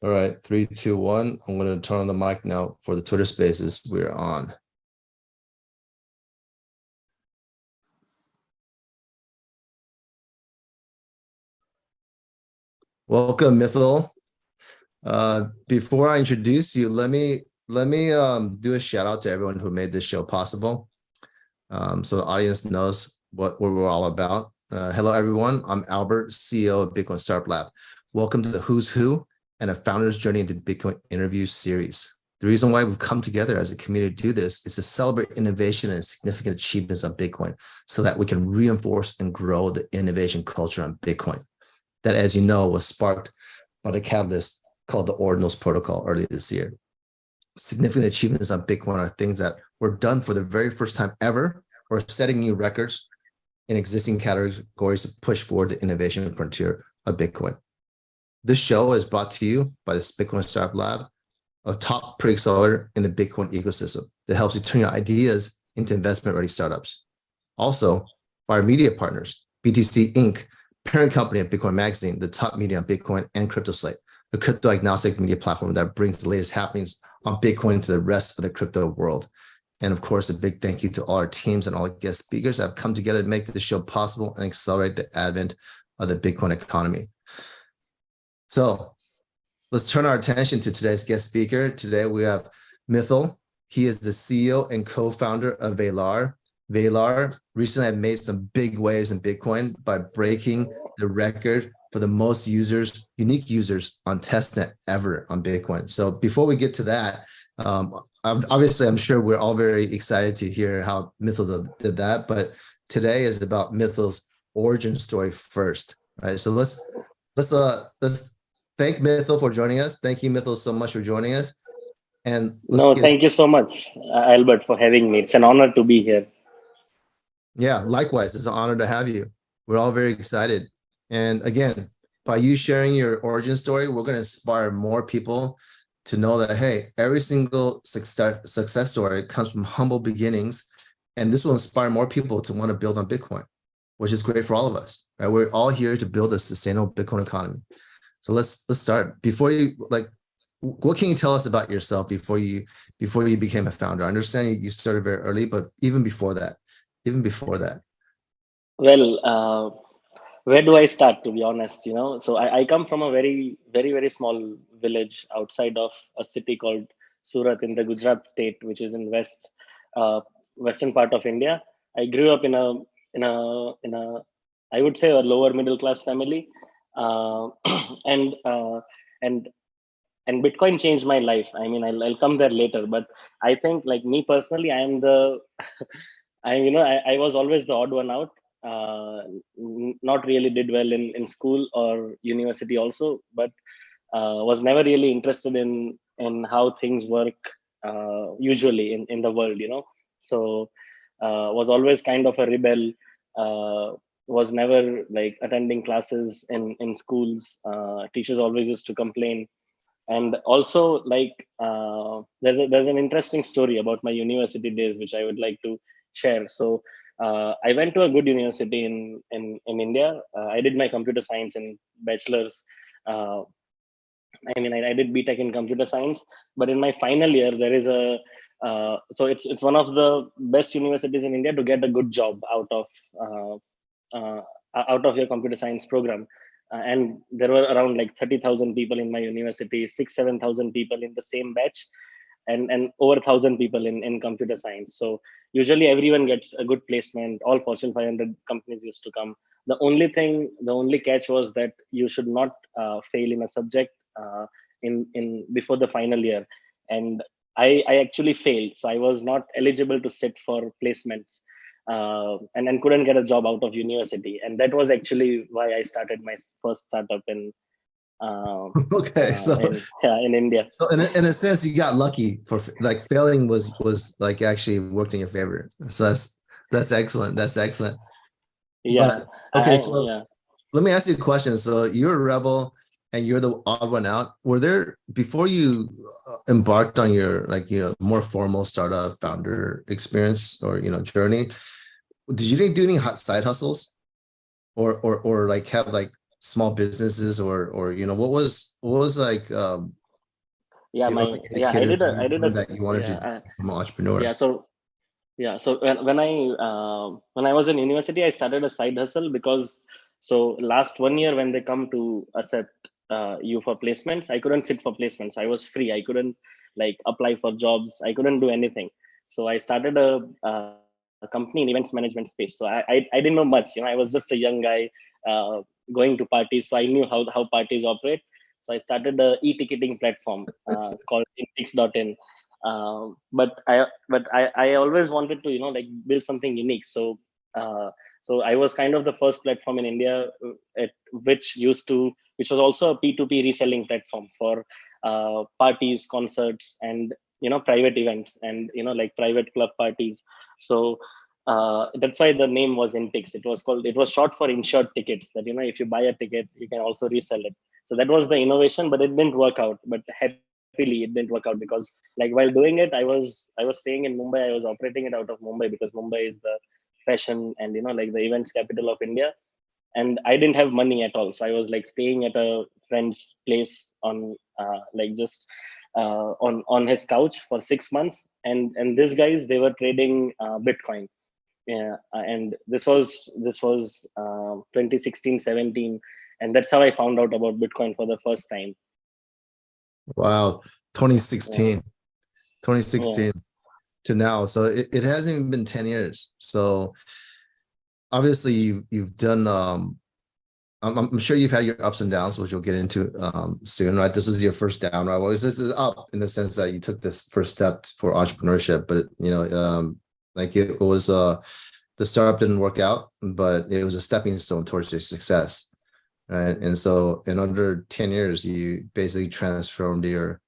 All right, 3, 2, 1. I'm going to turn on the mic now for the Twitter Spaces we're on. Welcome, Mithil. Before I introduce you, let me do a shout out to everyone who made this show possible. So the audience knows what we're all about. Hello, everyone. I'm Albert, CEO of Bitcoin Startup Lab. Welcome to the Who's Who and a Founder's Journey into Bitcoin interview series. The reason why we've come together as a community to do this is to celebrate innovation and significant achievements on Bitcoin so that we can reinforce and grow the innovation culture on Bitcoin. That, as you know, was sparked by the catalyst called the Ordinals Protocol earlier this year. Significant achievements on Bitcoin are things that were done for the very first time ever or setting new records in existing categories to push forward the innovation frontier of Bitcoin. This show is brought to you by the Bitcoin Startup Lab, a top pre-accelerator in the Bitcoin ecosystem that helps you turn your ideas into investment-ready startups. Also, by our media partners, BTC Inc., parent company of Bitcoin Magazine, the top media on Bitcoin and Crypto Slate, a crypto-agnostic media platform that brings the latest happenings on Bitcoin to the rest of the crypto world. And of course, a big thank you to all our teams and all the guest speakers that have come together to make this show possible and accelerate the advent of the Bitcoin economy. So let's turn our attention to today's guest speaker. Today we have Mithil. He is the CEO and co-founder of Valar. Valar recently had made some big waves in Bitcoin by breaking the record for the most users, unique users on testnet ever on Bitcoin. So before we get to that, obviously I'm sure we're all very excited to hear how Mithil did that, but today is about Mithil's origin story first, right? So let's thank Mithil for joining us. Thank you, Mithil, so much for joining us. And thank you so much, Albert, for having me. It's an honor to be here. Yeah, likewise. It's an honor to have you. We're all very excited. And again, by you sharing your origin story, we're going to inspire more people to know that, hey, every single success story comes from humble beginnings. And this will inspire more people to want to build on Bitcoin, which is great for all of us, right? We're all here to build a sustainable Bitcoin economy. So let's start. Before you, what can you tell us about yourself before you became a founder? I understand you started very early, but even before that. Well, where do I start, to be honest? So I come from a very, very, very small village outside of a city called Surat in the Gujarat state, which is in western part of India. I grew up in a I would say a lower middle class family, and Bitcoin changed my life. I mean, I'll come there later, but I think, like me personally, I am the I was always the odd one out. Not really did well in school or university also, but was never really interested in how things work usually in the world. So was always kind of a rebel. Was never like attending classes in schools. Teachers always used to complain. And also, like, there's an interesting story about my university days which I would like to share. So I went to a good university in India. I did my computer science in bachelor's. I mean, I did BTech in computer science, but in my final year, there is so it's one of the best universities in India to get a good job out of your computer science program. And there were around like 30,000 people in my university, 7,000 people in the same batch, and over 1,000 people in computer science. So usually everyone gets a good placement. All Fortune 500 companies used to come. The only catch was that you should not fail in a subject in before the final year. And I actually failed, so I was not eligible to sit for placements, and couldn't get a job out of university. And that was actually why I started my first startup in in India. So in a sense, you got lucky for like failing was like actually worked in your favor. So that's excellent. That's excellent. Yeah. But, okay. Let me ask you a question. So you're a rebel and you're the odd one out. Were there, before you embarked on your more formal startup founder experience or journey, did you do any side hustles or like have like small businesses, or what was like Yeah, like I indicators did that a you knew that you wanted to yeah become an entrepreneur? yeah so yeah so when I was in university, I started a side hustle because so last 1 year when they come to accept you for placements, I couldn't sit for placements. I was free. I couldn't like apply for jobs. I couldn't do anything. So I started a company in events management space. So I didn't know much. I was just a young guy uh, going to parties, so I knew how parties operate. So I started a e-ticketing platform called intix.in. But I always wanted to like build something unique. So I was kind of the first platform in India which was also a P2P reselling platform for parties, concerts, and private events, and like private club parties. So that's why the name was Intix. It was short for insured tickets, that if you buy a ticket you can also resell it. So that was the innovation, but it didn't work out. But happily it didn't work out, because like while doing it, I was staying in Mumbai. I was operating it out of Mumbai because Mumbai is the fashion and like the events capital of India. And I didn't have money at all, so I was like staying at a friend's place on like just on his couch for 6 months. And these guys, they were trading Bitcoin. Yeah, and this was 2016, 17, and that's how I found out about Bitcoin for the first time. Wow, Yeah, 2016, yeah, 2016 to now. So it hasn't even been 10 years. So obviously you've done I'm sure you've had your ups and downs, which you'll get into soon, right? This is your first down, right? Well, this is up in the sense that you took this first step for entrepreneurship, but like it was the startup didn't work out, but it was a stepping stone towards your success, right? And so in under 10 years, you basically transformed your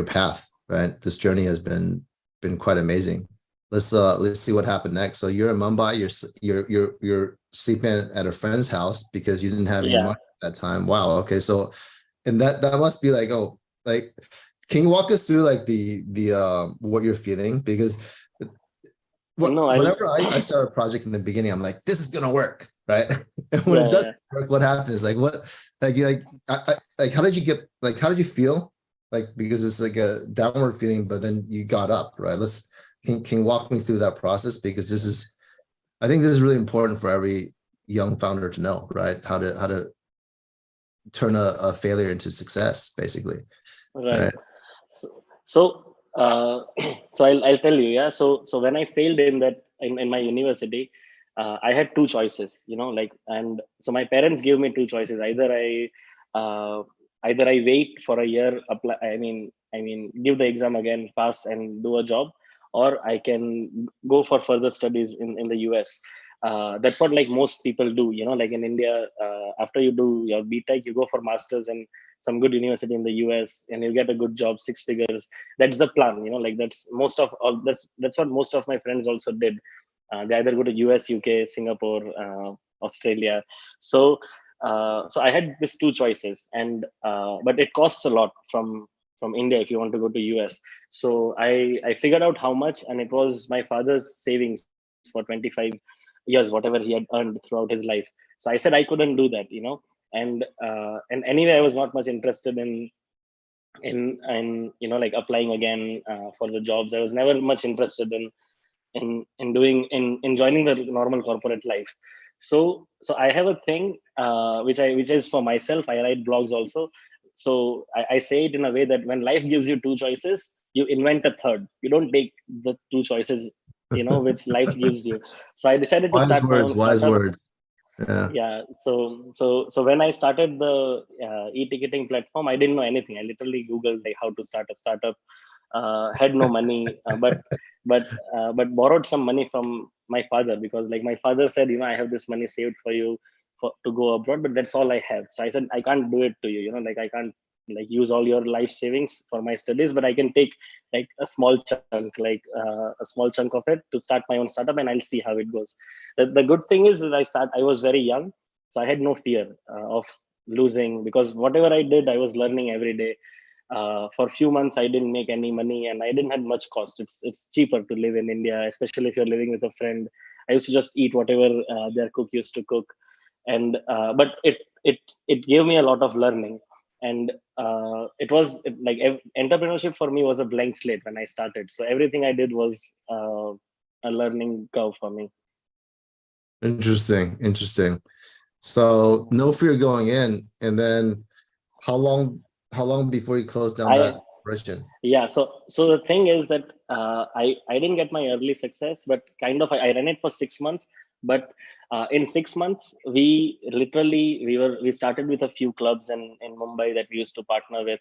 path, right? This journey has been quite amazing. Let's see what happened next. So you're in Mumbai. You're sleeping at a friend's house because you didn't have any yeah. money at that time. Wow. Okay. So and that must be like, oh, like, can you walk us through like the what you're feeling? Because No, I'll. whenever I start a project in the beginning, I'm like, this is gonna work, right? And when Yeah, it doesn't yeah. work, what happens? Like what, like how did you get, like how did you feel? Like, because it's like a downward feeling, but then you got up, right? Can you walk me through that process? Because I think this is really important for every young founder to know, right? How to turn a failure into success, basically. Right. Right. So so I'll tell you. Yeah. So when I failed in that in my university, I had two choices. Like, and so my parents gave me two choices. Uh, either I wait for a year, apply. I mean, give the exam again, pass, and do a job, or I can go for further studies in the US. That's what like most people do. Like in India, after you do your BTech, you go for masters and some good university in the US, and you get a good job, six figures. That's the plan. Like that's most of all. That's what most of my friends also did. They either go to US, UK, Singapore, Australia. So I had these two choices, and but it costs a lot from India if you want to go to US. So I figured out how much, and it was my father's savings for 25 years, whatever he had earned throughout his life. So I said I couldn't do that. And anyway, I was not much interested in like applying again for the jobs. I was never much interested in joining the normal corporate life. So I have a thing which is for myself. I write blogs also. So I say it in a way that when life gives you two choices, you invent a third. You don't take the two choices which life gives you. So I decided to Wise start my words, own wise startup. words. Yeah. Yeah. So when I started the e-ticketing platform, I didn't know anything. I literally googled like how to start a startup. Had no money, but borrowed some money from my father, because like my father said, I have this money saved for you to go abroad, but that's all I have. So I said, I can't do it to you. Like I can't like use all your life savings for my studies, but I can take like a small chunk, like a small chunk of it to start my own startup, and I'll see how it goes. The good thing is that I was very young, so I had no fear of losing, because whatever I did, I was learning every day. For a few months I didn't make any money, and I didn't have much cost. It's cheaper to live in India, especially if you're living with a friend. I used to just eat whatever their cook used to cook. And but it gave me a lot of learning. And it was like entrepreneurship for me was a blank slate when I started, so everything I did was a learning curve for me. Interesting, interesting. So no fear going in, and then how long how long before you closed down I that operation? Yeah, so the thing is that I didn't get my early success, but kind of I ran it for 6 months. But in 6 months, we started with a few clubs in Mumbai that we used to partner with.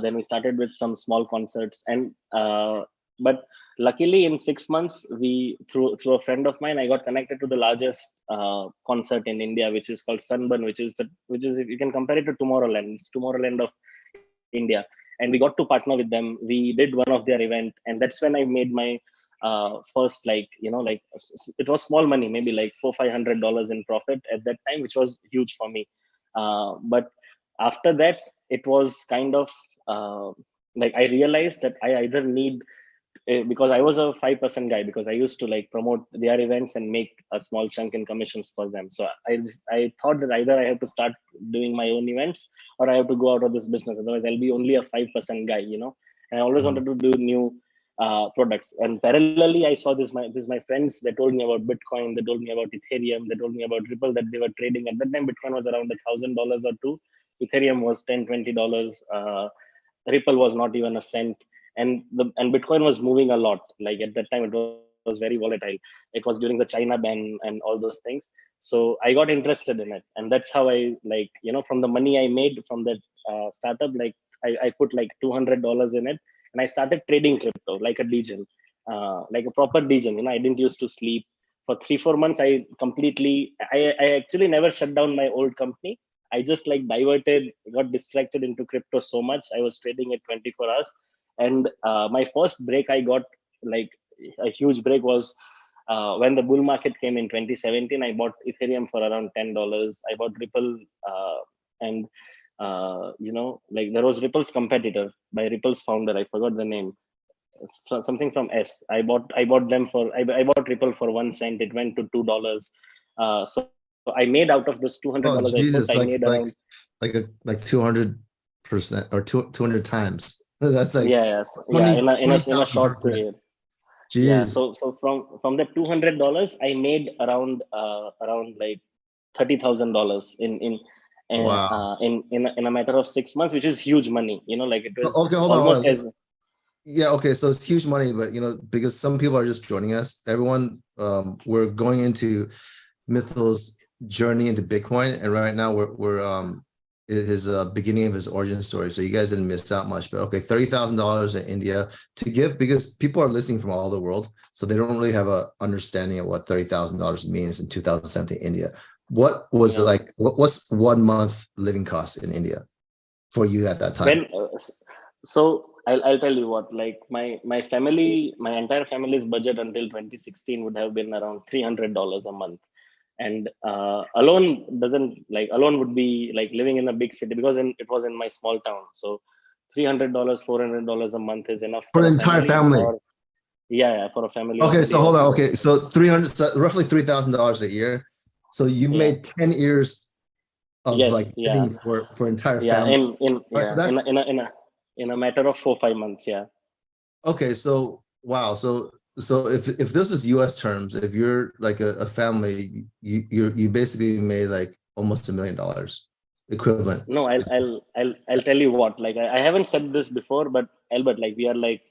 Then we started with some small concerts, and but luckily in 6 months, we through a friend of mine, I got connected to the largest concert in India, which is called Sunburn, which is, if you can compare it to Tomorrowland. It's Tomorrowland of India. And we got to partner with them. We did one of their event, and that's when I made my first, like, it was small money, maybe like $400-500 in profit at that time, which was huge for me. But after that, it was kind of like I realized that I either need, because I was a 5% guy, because I used to like promote their events and make a small chunk in commissions for them. So I thought that either I have to start doing my own events, or I have to go out of this business. Otherwise, I'll be only a 5% guy, And I always Mhm. wanted to do new products. And parallelly, I saw my friends. They told me about Bitcoin. They told me about Ethereum. They told me about Ripple that they were trading at that time. Bitcoin was around $1,000 or two. Ethereum was $10-20. Ripple was not even a cent, and Bitcoin was moving a lot. Like at that time, it was very volatile. It was during the China ban and all those things. So I got interested in it, and that's how I, like, from the money I made from that startup, like I put like $200 in it, and I started trading crypto like a degen, like a proper degen. I didn't used to sleep for 3-4 months. I actually never shut down my old company. I just like got distracted into crypto so much. I was trading it 24 hours. And my first break I got, like a huge break, was when the bull market came in 2017. I bought Ethereum for around $10. I bought Ripple, and like there was Ripple's competitor by Ripple's founder. I forgot the name. Something from S. I bought them for I bought Ripple for 1 cent. It went to $2. So I made out of this $200 I Oh put, I made Jesus, around, like 200% or 200 times. That's like yeah, 20 in a short $20,000. period. Yeah, Jeez. so from that $200, I made around like $30,000 Wow. in a matter of 6 months, which is huge money. Like it was Okay, hold on, hold almost on. as. Yeah, okay, so it's huge money, but because some people are just joining us, everyone, we're going into Mithel's journey into Bitcoin, and right now we're his beginning of his origin story. So you guys didn't miss out much, but okay, $30,000 in India to give, because people are listening from all over the world, so they don't really have a understanding of what $30,000 means in 2017 India. What was it Yeah. like? What's 1 month living cost in India for you at that time? When so I'll tell you what, like my entire family's budget until 2016 would have been around $300 a month. And alone would be like living in a big city, because it was in my small town. So $300, $400 a month is enough For for the a entire family. family. Or yeah, for a family of Okay, so three or hold on. four. Okay, so 300, so roughly $3,000 a year. So you Yeah. made 10 years of like Yes. Yeah. living for entire Yeah. family. Right. So Yeah, that's in a matter of 4-5 months. Yeah. okay. So wow. So if this is US terms, if you're like a family, you basically made like almost $1 million equivalent. No, I'll tell you what. Like I haven't said this before, but Albert, like we are like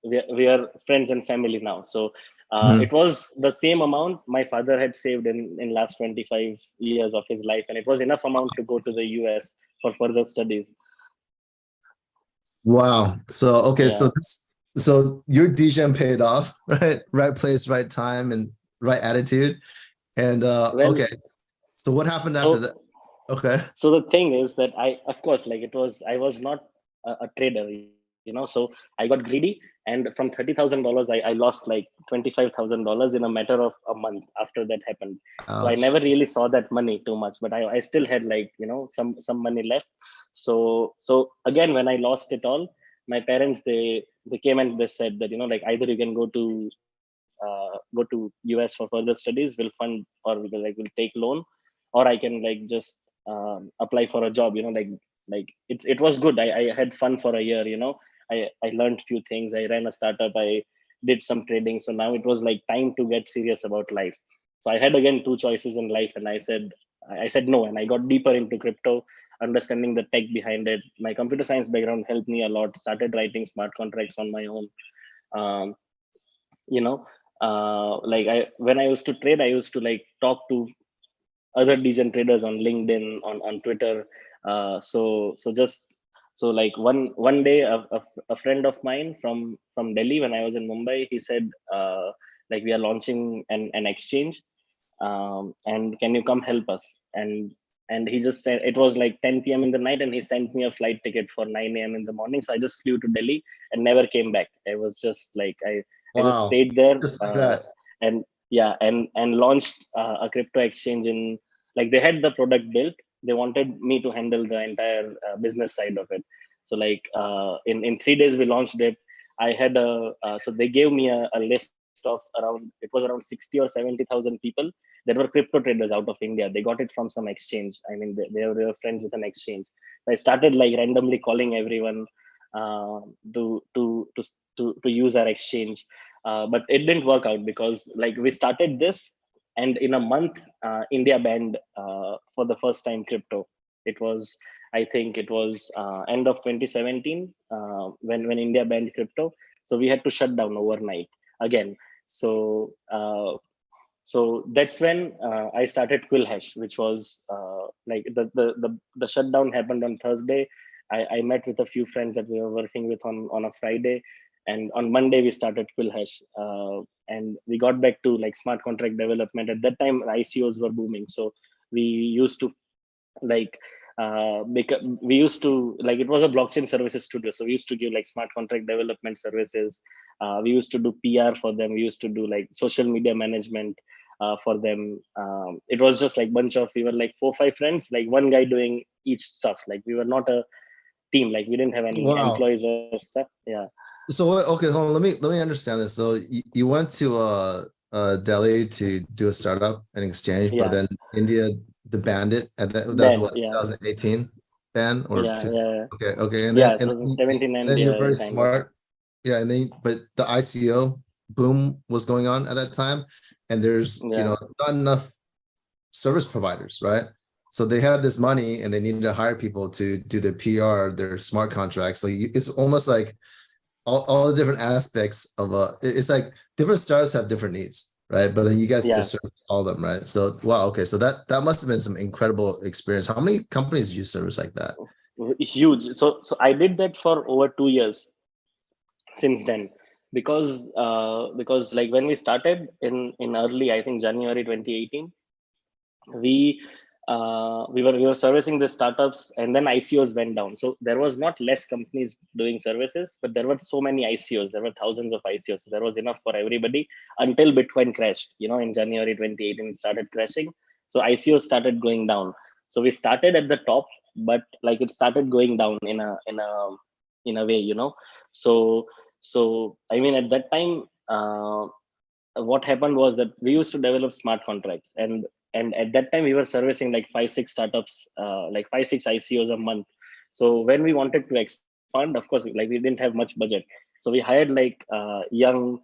we are friends and family now. So it Mhm. was the same amount my father had saved in last 25 years of his life, and it was enough amount to go to the US for further studies. Wow. So okay, Yeah. so your DGM paid off, right? Right place, right time, and right attitude. And Well, okay. So what happened after that? so Okay. so the thing is that of course, like I was not a trader, so I got greedy, and from $30,000 I lost like $25,000 in a matter of a month after that happened. So I Ouch. never really saw that money too much, but I still had, like, some money left. So again, when I lost it all, my parents, they came and they said that, like, either you can go to US for further studies, we'll fund, or we'll take loan, or I can like just apply for a job, like it was good. I had fun for a year, I learned few things. I ran a startup, I did some trading. So now it was like time to get serious about life. So I had again two choices in life, and I said no, and I got deeper into crypto, understanding the tech behind it. My computer science background helped me a lot. Started writing smart contracts on my own. um, you know like I when I used to trade, I used to like talk to other decent traders on LinkedIn, on Twitter. So like one day, a friend of mine from Delhi, when I was in Mumbai, he said, like, we are launching an exchange, and can you come help us? And he just said, it was like 10 p.m. in the night, and he sent me a flight ticket for 9 a.m. in the morning. So I just flew to Delhi and never came back. I was just like, I just Wow. stayed there, Just like that. and yeah, and launched a crypto exchange in, like, they had the product built. They wanted me to handle the entire business side of it. So like, in 3 days we launched it. I had so they gave me a list of around, it was around 60 or 70,000 people that were crypto traders out of India. They got it from some exchange. I mean, they were friends with an exchange. I started like randomly calling everyone, uh, to, to to to use our exchange. But it didn't work out, because like we started this, and in a month, India banned, for the first time, crypto. It was, I think it was end of 2017, when India banned crypto. So we had to shut down overnight again. So so that's when I started Quill Hash, which was, like, the shutdown happened on Thursday. I met with a few friends that we were working with on a Friday, and on Monday we started Quill Hash, and we got back to like smart contract development. At that time, ICOs were booming, so we used to, like, because we used to, like, it was a blockchain services studio, so we used to give like smart contract development services. We used to do PR for them. We used to do like social media management for them. It was just like bunch of, we were like 4 5 friends, like one guy doing each stuff. Like, we were not a team, like we didn't have any Wow. employees or stuff. Yeah. So okay, hold on. Let me understand this. So you went to Delhi to do a startup and exchange, but Yeah. then India the banned it, and that's Then, what, yeah. 2018 ban or Yeah. two. Yeah. Okay, okay, Yeah, and 2017, and then you're yeah, very kind of. smart. Yeah, and then but the ICO boom was going on at that time, and there's Yeah. not enough service providers, right? So they had this money and they needed to hire people to do their PR, their smart contracts. So it's almost like all the different aspects of it's like different startups have different needs, right? But then you guys Yeah. just serve all of them, right? So wow, okay, so that must have been some incredible experience. How many companies do you service like that? Huge. So I did that for over 2 years since then, because like when we started in early, I think January 2018, we we were servicing the startups, and then ICOs went down. So there was not less companies doing services, but there were so many ICOs. There were thousands of ICOs. So there was enough for everybody until Bitcoin crashed. In January 2018, it started crashing. So ICOs started going down. So we started at the top, but like it started going down in a way. So I mean, at that time, what happened was that we used to develop smart contracts, and at that time we were servicing like 5 6 startups, like 5 6 ICOs a month. So when we wanted to expand, of course, like, we didn't have much budget. So we hired like young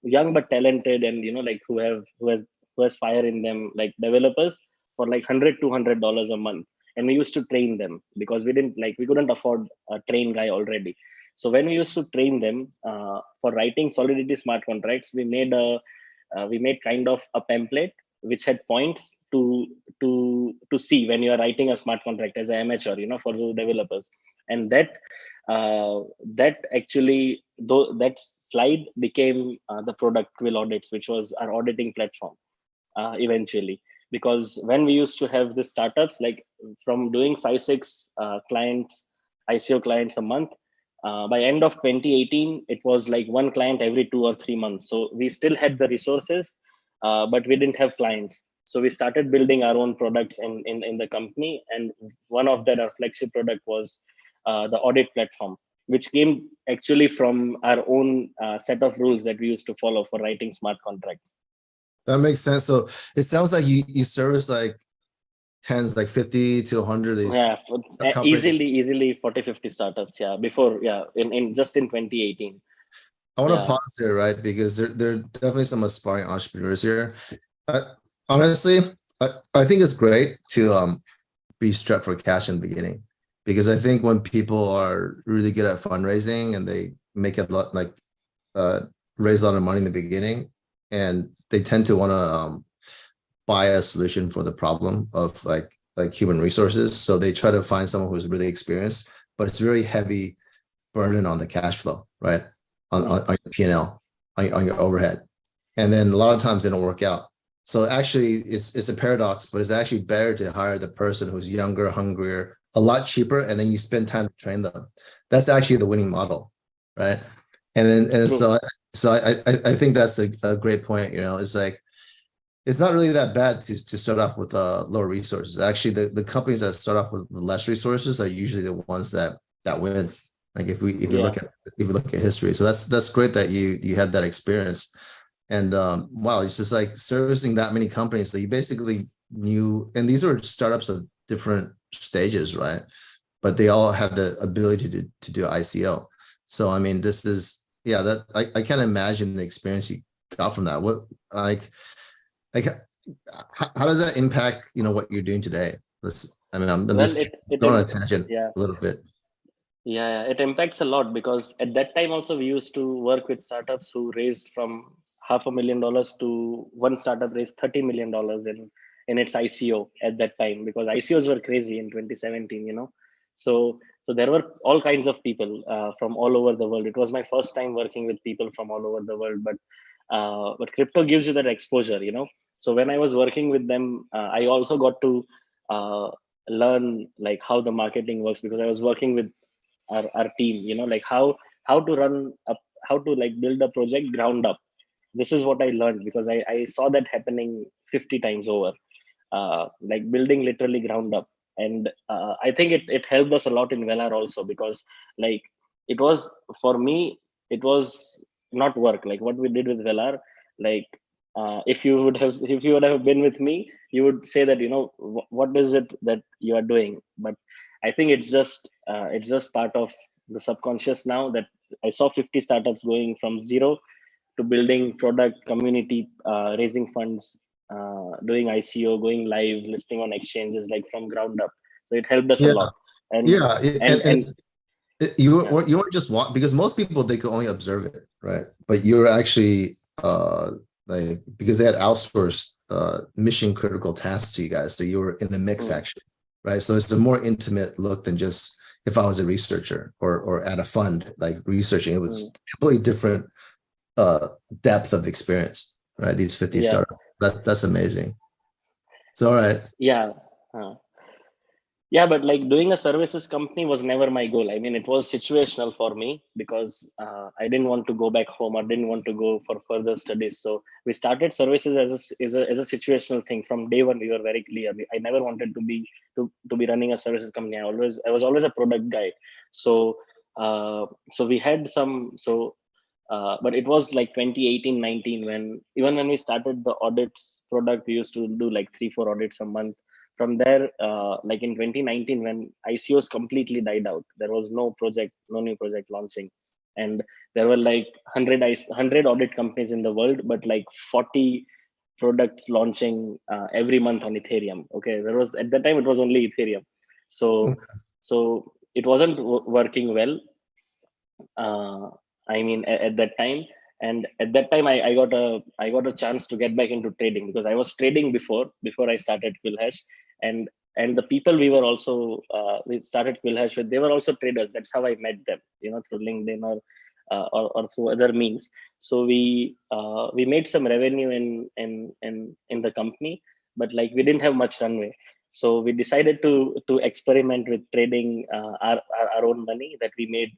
but talented, and like who has fire in them, like developers, for like 100 $200 a month. And we used to train them, because we couldn't afford a train guy already. So when we used to train them, for writing Solidity smart contracts, we made kind of a template which had points to see when you are writing a smart contract as an amateur, for the developers. And that actually, though, that slide became the product Quill Audits, which was our auditing platform, eventually. Because when we used to have the startups, like, from doing 5 6 clients, ICO clients a month, by end of 2018, it was like one client every 2 or 3 months. So we still had the resources, but we didn't have clients. So we started building our own products in the company, and one of that, our flagship product, was the audit platform, which came actually from our own set of rules that we used to follow for writing smart contracts. That makes sense. So it sounds like you service like tens, like 50 to 100 of these Yeah, companies. easily 40, 50 startups. Yeah, before, yeah, in just in 2018. I want to Yeah, pause there, right? Because there are definitely some aspiring entrepreneurs here. I, honestly, I think it's great to be strapped for cash in the beginning, because I think when people are really good at fundraising and they make a lot, like uh, raise a lot of money in the beginning, and they tend to want to buy a solution for the problem of like human resources. So they try to find someone who's really experienced, but it's very heavy burden on the cash flow, right? On your P&L, on your overhead. And then a lot of times they don't work out. So actually it's a paradox, but it's actually better to hire the person who's younger, hungrier, a lot cheaper, and then you spend time to train them. That's actually the winning model, right? And true. I think that's a great point. It's like it's not really that bad to start off with lower resources. Actually, the companies that start off with less resources are usually the ones that win. Like if we Yeah. look at history, so that's great that you had that experience. And wow, it's just like servicing that many companies. So you basically knew, and these were startups of different stages, right? But they all have the ability to do ICO. So I mean, this is, yeah, that I can't imagine the experience you got from that. What like how does that impact what you're doing today? I mean, I'm Well, just it going on a tangent yeah. a little bit. Yeah, it impacts a lot because at that time also we used to work with startups who raised from $500,000 to one startup raised $30 million in its ICO at that time, because ICOs were crazy in 2017. So there were all kinds of people from all over the world. It was my first time working with people from all over the world, but crypto gives you that exposure. So when I was working with them, I also got to learn like how the marketing works, because I was working with our team, like how to run up, how to like build a project ground up. This is what I learned, because I saw that happening 50 times over, like building literally ground up. And I think it helped us a lot in Velar also, because like it was, for me, it was not work like what we did with Velar. Like if you would have been with me, you would say that what is it that you are doing. But I think it's just part of the subconscious now, that I saw 50 startups going from zero to building product, community, raising funds, doing ICO, going live, listing on exchanges, like from ground up. So it helped us a Yeah, lot. And yeah, and you yeah, weren't just want, because most people, they could only observe it, right? But you were actually like, because they had outsourced mission critical tasks to you guys, so you were in the mix mm, actually, right? So it's a more intimate look than just if I was a researcher or at a fund like researching. It was mm, completely different depth of experience, right? These 50 yeah, startups. That's amazing. So all right. yeah. uh, yeah, but like doing a services company was never my goal. I mean, it was situational for me, because I didn't want to go back home, or didn't want to go for further studies. So we started services as a situational thing. From day one we were very clear. I never wanted to be running a services company. I was always a product guy. So uh, so we had some so but it was like 2018-19, when even when we started the audits product, we used to do like 3-4 audits a month. From there, like in 2019, when ICOs completely died out, there was no new project launching. And there were like 100 audit companies in the world, but like 40 products launching every month on Ethereum. Okay, there was, at that time it was only Ethereum. So so it wasn't working well, uh, I mean, at that time. And at that time, I got a chance to get back into trading, because I was trading before I started Quillhash. And the people we were also we started Quillhash with, they were also traders. That's how I met them, through LinkedIn, or through other means. So we made some revenue in the company, but like we didn't have much runway. So we decided to experiment with trading our own money that we made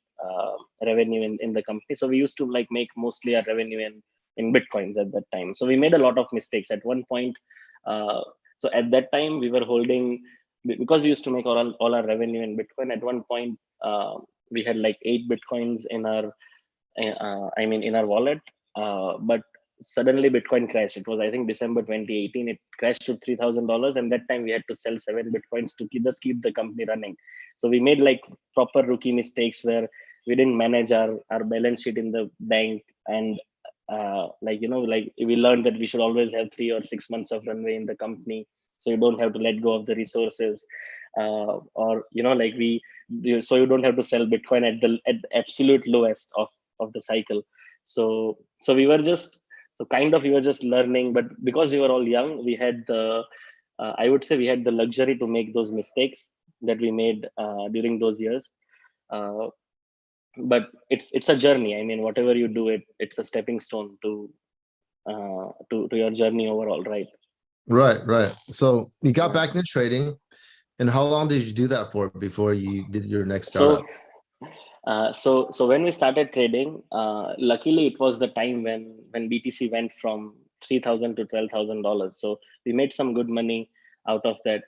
revenue in the company. So we used to like make mostly our revenue in bitcoins at that time. So we made a lot of mistakes at one point. uh, so at that time we were holding, because we used to make all our revenue in bitcoin. At one point, we had like 8 bitcoins in our I mean in our wallet. But suddenly Bitcoin crashed. It was, I think, December 2018. It crashed to $3,000, and that time we had to sell 7 Bitcoins to keep the company running. So we made like proper rookie mistakes where we didn't manage our balance sheet in the bank, and like like we learned that we should always have 3 or 6 months of runway in the company, so you don't have to let go of the resources, or like so you don't have to sell Bitcoin at the absolute lowest of the cycle. So we were just we were just learning, but because we were all young, we had the I would say we had the luxury to make those mistakes that we made during those years. uh, but it's a journey. I mean, whatever you do, it's a stepping stone to your journey overall, right? Right. So you got Yeah. back into trading, and how long did you do that for before you did your next So startup? so when we started trading, luckily it was the time when BTC went from 3,000 to $12,000. So we made some good money out of that,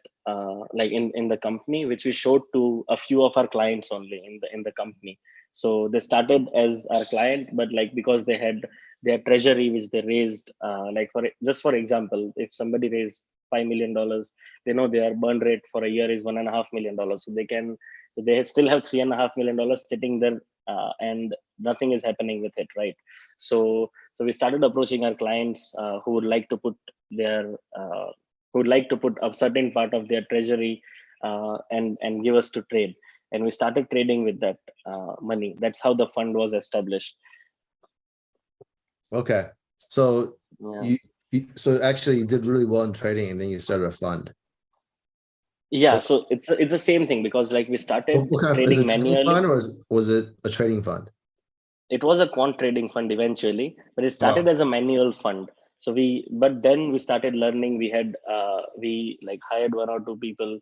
like in the company, which we showed to a few of our clients only in the company. So they started as our client, but like because they had their treasury which they raised, like for example, if somebody raised $5 million, they know their burn rate for a year is $1.5 million, so they still have $3.5 million sitting there, and nothing is happening with it, right? So we started approaching our clients, who would like to put their who would like to put a certain part of their treasury, and give us to trade, and we started trading with that money. That's how the fund was established. Okay. So Yeah. so actually you did really well in trading, and then you started a fund. Yeah, What, so it's the same thing, because like we started what kind of, is it trading a trading fund, manually. or was it a trading fund? It was a quant trading fund eventually, but it started Oh, as a manual fund. But then we started learning. We like hired one or two people,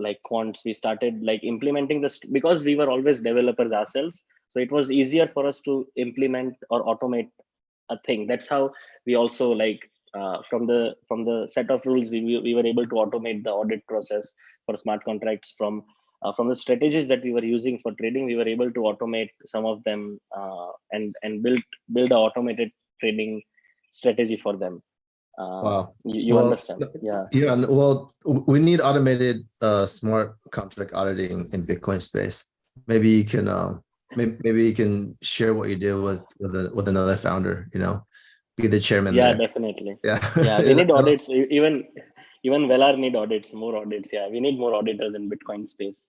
like quants. We started like implementing this because we were always developers ourselves, so it was easier for us to implement or automate a thing. That's how we also like, from the set of rules, we were able to automate the audit process for smart contracts. From the strategies that we were using for trading, we were able to automate some of them, and build a automated trading strategy for them. wow. You Well, understand? Yeah. yeah, well, we need automated smart contract auditing in Bitcoin space. Maybe you can maybe you can share what you did with another founder, be the chairman Yeah, there. definitely. Yeah. Yeah, we Yeah, need audits. Even Velar need audits, more audits. Yeah, we need more auditors in Bitcoin space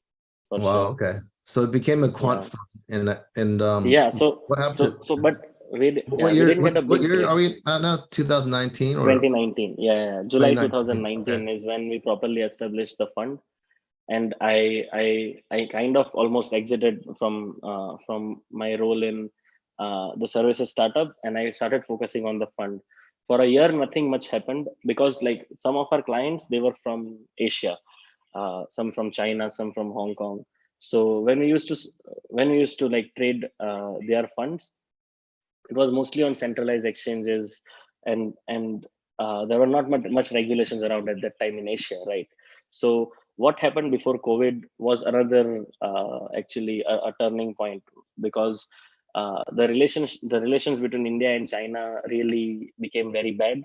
for wow, sure. okay. So it became a quant Yeah. fund, and Yeah. So what happened so to so but what we year didn't get a what big year are break. we at now? 2019 or 2019. Yeah. July 2019? Okay. 2019 is when we properly established the fund, and I kind of almost exited from my role in the services startup, and I started focusing on the fund. For a year, nothing much happened because like some of our clients, they were from Asia, some from China, some from Hong Kong. So when we used to like trade their funds, it was mostly on centralized exchanges, and there were not much regulations around at that time in Asia, right? So what happened before COVID was another, actually a turning point, because the relations between India and China really became very bad.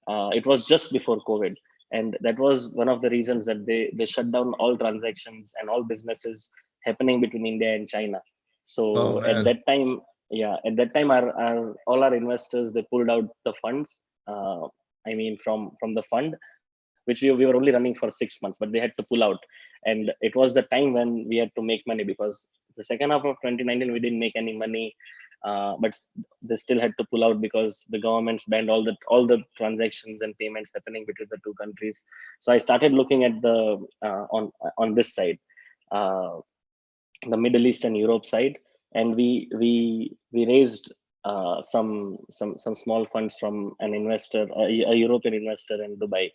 It was just before COVID, and that was one of the reasons that they shut down all transactions and all businesses happening between India and China. Oh So at man. that time, yeah, at that time, our all our investors, they pulled out the funds. uh, I mean, from the fund, which we were only running for 6 months, but they had to pull out. And it was the time when we had to make money, because the second half of 2019 we didn't make any money. But they still had to pull out because the governments banned all the transactions and payments happening between the two countries. So I started looking at the on this side, uh, the Middle East and Europe side, and we raised some small funds from an investor, a European investor in Dubai,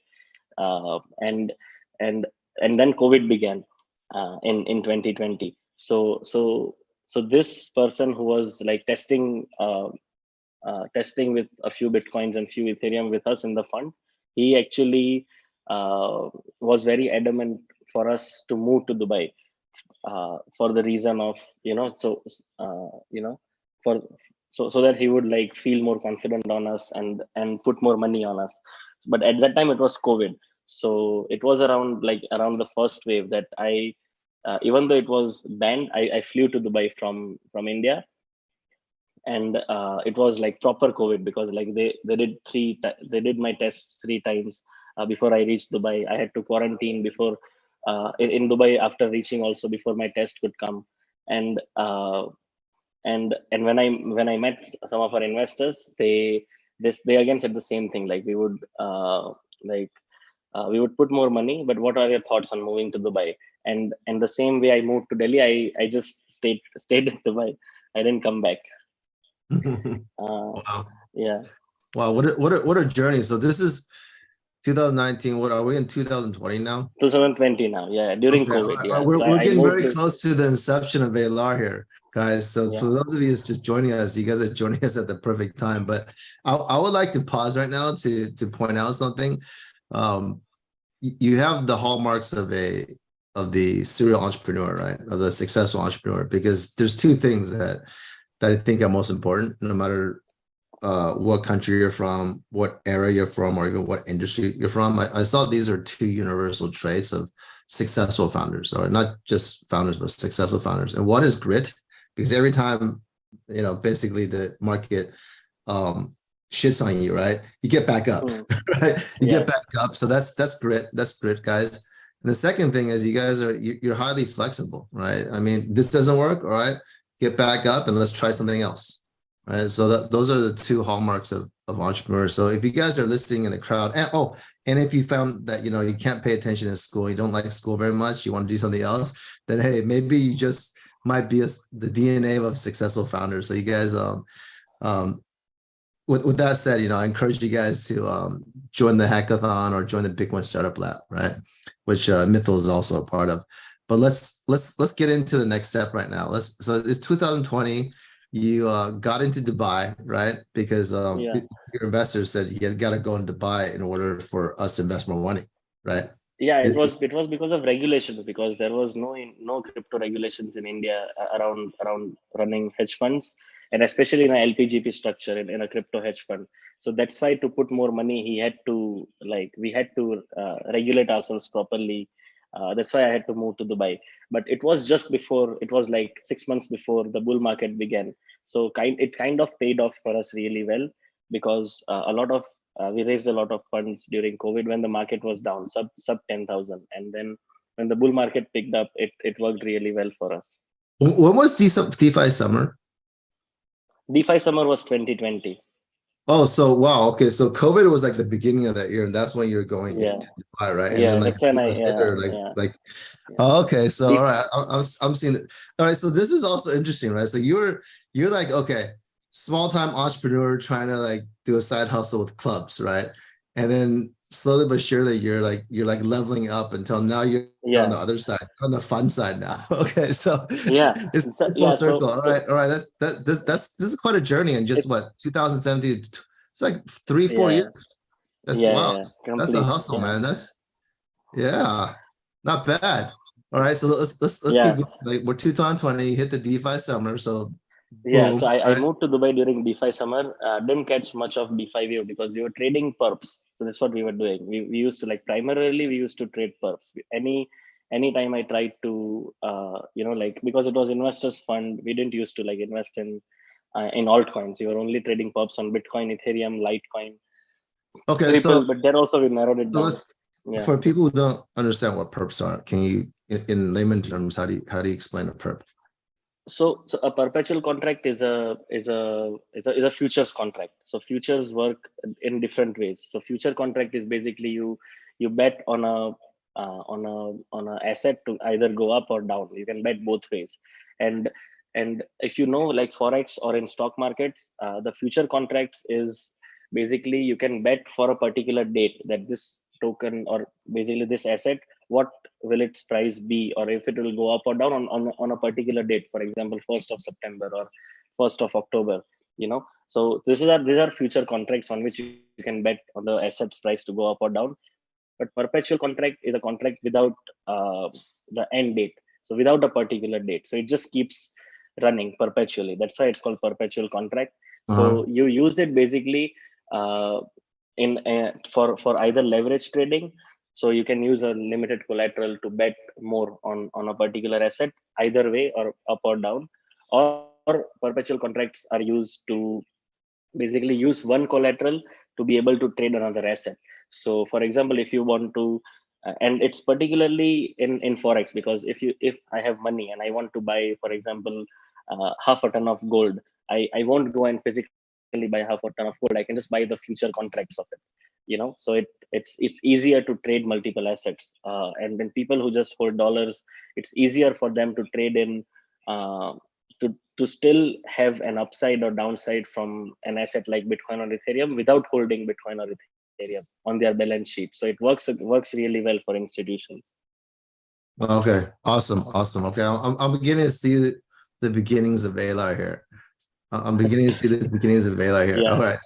and and and then COVID began, in 2020. So this person who was like testing with a few Bitcoins and few Ethereum with us in the fund, he actually was very adamant for us to move to Dubai, for the reason of, so for so that he would like feel more confident on us and put more money on us. But at that time it was COVID, so it was around the first wave that I even though it was banned, I flew to Dubai from India. And it was like proper COVID, because like they did my tests 3 times before I reached Dubai. I had to quarantine before in Dubai after reaching also, before my test could come. And and when I met some of our investors, they again said the same thing, like like we would put more money, but what are your thoughts on moving to Dubai? And the same way I moved to Delhi, I just stayed in Dubai. I didn't come back. Wow. Yeah. Wow. What a journey. So this is 2019. What are we in 2020 now? 2020 now. Yeah. During Okay. COVID. All right. Yeah. So We're I getting moved very to, close to the inception of ALR here, guys. So for yeah. those of you who's just joining us, you guys are joining us at the perfect time. But I would like to pause right now to point out something. You have the hallmarks of the serial entrepreneur, right? Of the successful entrepreneur, because there's two things that I think are most important, no matter what country you're from, what area you're from, or even what industry you're from. I saw these are two universal traits of successful founders, or not just founders, but successful founders. And one is grit, because every time, basically the market shits on you, right? You get back up, right? You Yeah. get back up. So that's grit. That's grit, guys. And the second thing is you guys you're highly flexible, right? I mean, this doesn't work, all right? Get back up and let's try something else. Right. So those are the two hallmarks of entrepreneurs. So if you guys are listening in the crowd, and if you found that you can't pay attention in school, you don't like school very much, you want to do something else, then hey, maybe you just might be the DNA of a successful founder. So you guys, with that said, I encourage you guys to join the hackathon or join the Bitcoin Startup Lab, right? Which Mythil is also a part of. But let's get into the next step right now. So it's 2020. You got into Dubai, right? Because Yeah. your investors said you got to go in Dubai in order for us to invest more money, right? Yeah, it was because of regulations, because there was no crypto regulations in India around running hedge funds, and especially in a LPGP structure in a crypto hedge fund. So that's why, to put more money, we had to regulate ourselves properly. That's why I had to move to Dubai. But it was just before, it was like 6 months before the bull market began. So it kind of paid off for us really well, because we raised a lot of funds during COVID when the market was down, sub 10,000, and then when the bull market picked up, it worked really well for us. When was DeFi summer? DeFi summer was 2020. Oh, so wow, okay. So COVID was like the beginning of that year, and that's when you're going Yeah, into Dubai, right? And then yeah, like that's when I later, yeah, yeah. oh, okay. So all Def- right, I'm seeing it. All right, so this is also interesting, right? So you're like, okay, small time entrepreneur trying to like do a side hustle with clubs, right? And then slowly but surely you're like leveling up until now you're on the yeah, other side, on the fun side now. Okay, so yeah, it's full yeah. circle. All So right, all right. This is quite a journey in just it's what 2017. It's like 3-4 years. yeah, That's yeah, wow. yeah, That's a complete. hustle, Yeah, man. Yeah, not bad. All right, so let's keep yeah. going. Like we're 2020, hit the DeFi summer, so Yeah, so boom. I All right. moved to Dubai during DeFi summer. Didn't catch much of DeFi wave because we were trading perps. So that's what we were doing. We used to, like, primarily we used to trade perps. Any time I tried to like, because it was investors fund, we didn't used to like invest in altcoins. We were only trading perps on Bitcoin, Ethereum, Litecoin, Okay, Ripple. But there also we narrowed it so down. let's Yeah. for people who don't understand what perps are, can you in layman terms, how do you explain a perp? So a perpetual contract is a futures contract. So futures work in different ways. So future contract is basically you bet on a asset to either go up or down. You can bet both ways. And and if you know, like forex or in stock markets, the future contracts is basically you can bet for a particular date that this token, or basically this asset, what will its price be, or if it will go up or down on a particular date, for example 1st of September or 1st of October. So these are future contracts on which you can bet on the asset's price to go up or down. But perpetual contract is a contract without uh, the end date, so without a particular date, so it just keeps running perpetually. That's why it's called perpetual contract. Uh-huh. So you use it basically uh, for either leverage trading. So you can use a limited collateral to bet more on a particular asset, either way, or up or down. Or perpetual contracts are used to basically use one collateral to be able to trade another asset. So for example, if you want to and it's particularly in forex, because if I have money and I want to buy, for example, half a ton of gold, I won't go and physically buy half a ton of gold. I can just buy the future contracts of it, so it's easier to trade multiple assets, and then people who just hold dollars, it's easier for them to trade in, uh, to still have an upside or downside from an asset like Bitcoin or Ethereum without holding Bitcoin or Ethereum on their balance sheet. So it works really well for institutions. Okay, awesome, awesome. Okay, I'm beginning to see the beginnings of Valar here. I'm beginning to see the beginnings of Valar here. All Yeah. right,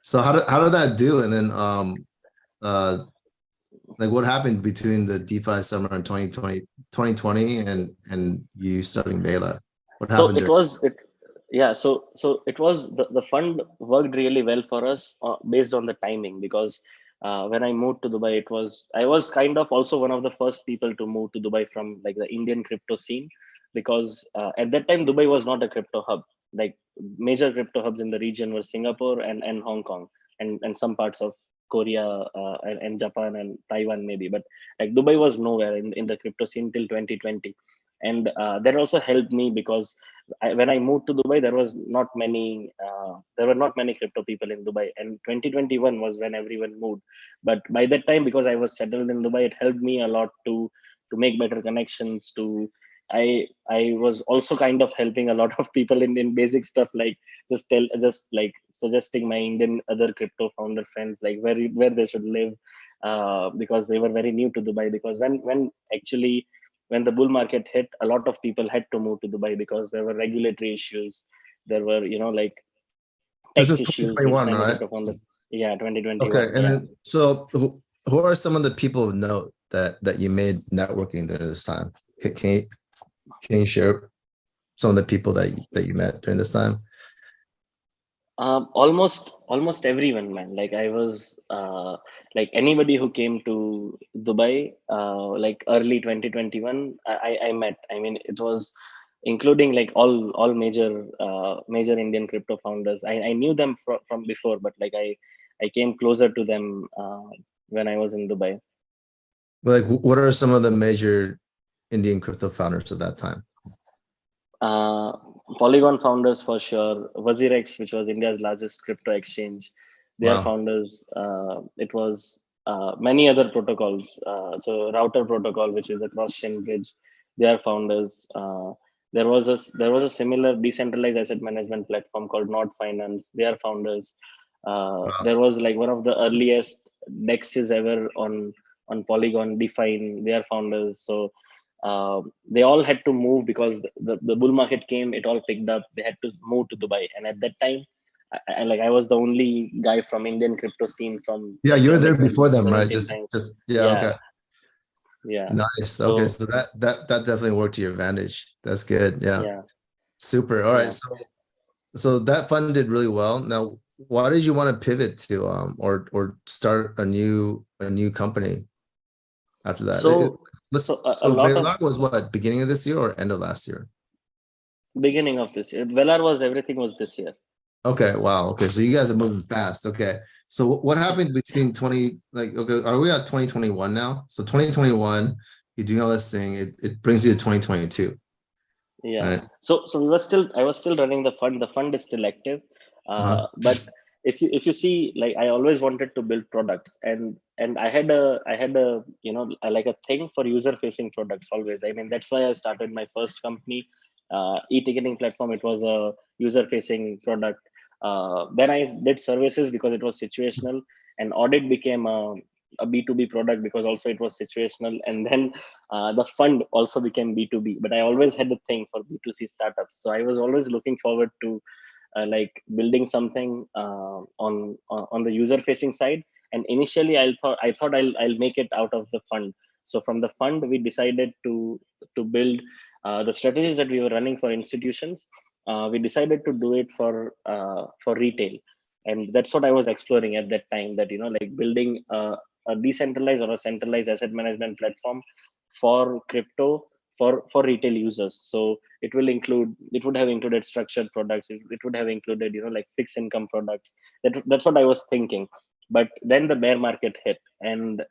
so how did that do? And then like what happened between the DeFi summer in 2020 and you starting Valar? What So happened it there? was it yeah so it was the fund worked really well for us, based on the timing, because when I moved to Dubai, I was kind of also one of the first people to move to Dubai from like the Indian crypto scene, because at that time Dubai was not a crypto hub. Like major crypto hubs in the region were Singapore and Hong Kong, and some parts of Korea, and Japan and Taiwan maybe, but like Dubai was nowhere in the crypto scene till 2020. And that also helped me because when I moved to Dubai, there were not many crypto people in Dubai, and 2021 was when everyone moved. But by that time, because I was settled in Dubai, it helped me a lot to make better connections. I was also kind of helping a lot of people in basic stuff, like just like suggesting my Indian other crypto founder friends like where they should live, because they were very new to Dubai. Because when the bull market hit, a lot of people had to move to Dubai because there were regulatory issues. There were, like This tax was issues with 2021, many right? crypto founders. Yeah, Okay, 2021. and Yeah. then so who are some of the people of note that you made networking during this time? Can you share some of the people that you met during this time? Almost everyone, man. Like I was, like anybody who came to Dubai, like early 2021, I met. I mean, it was including like all major Indian crypto founders. I knew them from before, but like I came closer to them when I was in Dubai. Like, what are some of the major Indian crypto founders at that time? Uh, Polygon founders for sure. WazirX, which was India's largest crypto exchange, their Wow. founders. It was many other protocols. So Router protocol, which is a cross-chain bridge, their founders. There was a similar decentralized asset management platform called Nord Finance. Their founders. Wow. There was like one of the earliest dexes ever on Polygon, Define. Their founders. So they all had to move because the bull market came, it all picked up, they had to move to Dubai. And at that time, I was the only guy from Indian crypto scene from Yeah, like you were there early before them, right? 2017 Just time. just yeah, Yeah. okay. Yeah. Nice. Okay, So so that definitely worked to your advantage. That's good. Yeah. yeah. Super. All right. Yeah. So that fund did really well. Now, why did you want to pivot to or start a new company after that? so so Let's a so lot of Velar was what, beginning of this year or end of last year? beginning of this year, Velar was everything was this year. Okay, wow. Okay, so you guys are moving fast. Okay. So what happened between 20, like, okay, are we at 2021 now? So 2021, you're doing all this thing, it brings you to 2022, Yeah. right? So I was still running the fund. The fund is still active. Uh-huh. But if you see, like I always wanted to build products, and I had a like a thing for user facing products always. I mean, that's why I started my first company, e-ticketing platform. It was a user facing product. Then I did services because it was situational, and audit became a B2B product because also it was situational. And then the fund also became B2B, but I always had the thing for B2C startups. So I was always looking forward to like building something on the user facing side. And initially I thought I'll make it out of the fund. So from the fund we decided to build the strategies that we were running for institutions, we decided to do it for retail, and that's what I was exploring at that time. That like building a decentralized or a centralized asset management platform for crypto for retail users. So it would have included structured products. It would have included like fixed income products. That's what I was thinking. But then the bear market hit, and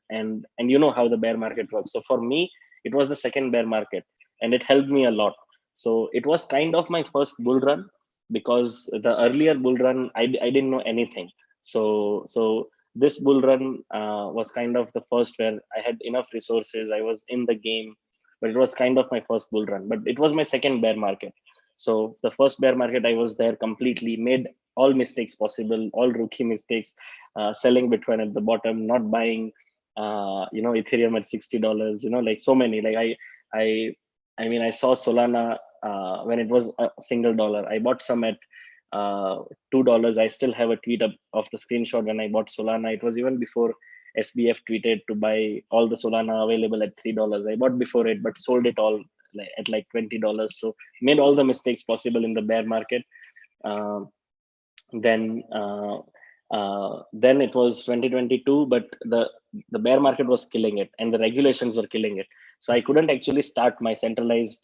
you know how the bear market works. So for me, it was the second bear market, and it helped me a lot. So it was kind of my first bull run, because the earlier bull run I didn't know anything. So this bull run was kind of the first where I had enough resources. I was in the game, but it was kind of my first bull run. But it was my second bear market. So the first bear market, I was there completely, made all mistakes possible, all rookie mistakes, selling Bitcoin at the bottom, not buying, Ethereum at $60. Like so many. Like I, I mean, I saw Solana when it was a single dollar. I bought some at $2. I still have a tweet of the screenshot when I bought Solana. It was even before SBF tweeted to buy all the Solana available at $3. I bought before it, but sold it all at like $20. So made all the mistakes possible in the bear market. Uh, then then it was 2022, but the bear market was killing it, and the regulations were killing it. So I couldn't actually start my centralized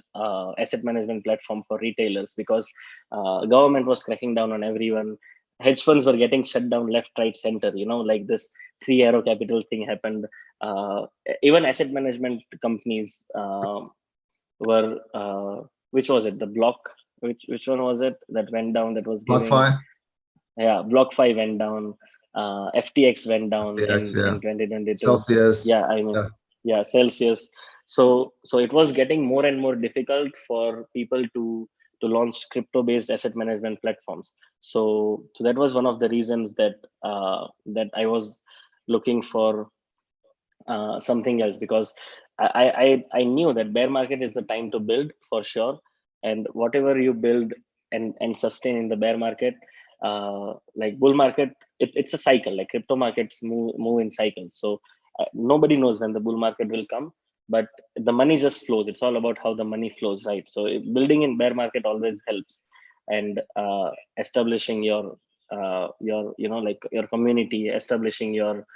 asset management platform for retailers, because government was cracking down on everyone. Hedge funds were getting shut down left, right, center. Like this Three Arrow Capital thing happened. Even asset management companies were which was it? The block. Which one was it that went down? That was giving. BlockFi, Yeah, BlockFi went down. FTX went down FTX, in yeah, 2022. Celsius, Yeah, I mean, yeah. yeah, Celsius. So it was getting more and more difficult for people to launch crypto based asset management platforms. So that was one of the reasons that I was looking for something else, because I knew that bear market is the time to build for sure. And whatever you build and sustain in the bear market, like bull market, it's a cycle. Like crypto markets move in cycles. So nobody knows when the bull market will come, but the money just flows. It's all about how the money flows, right? So building in bear market always helps. And establishing your like your community, establishing your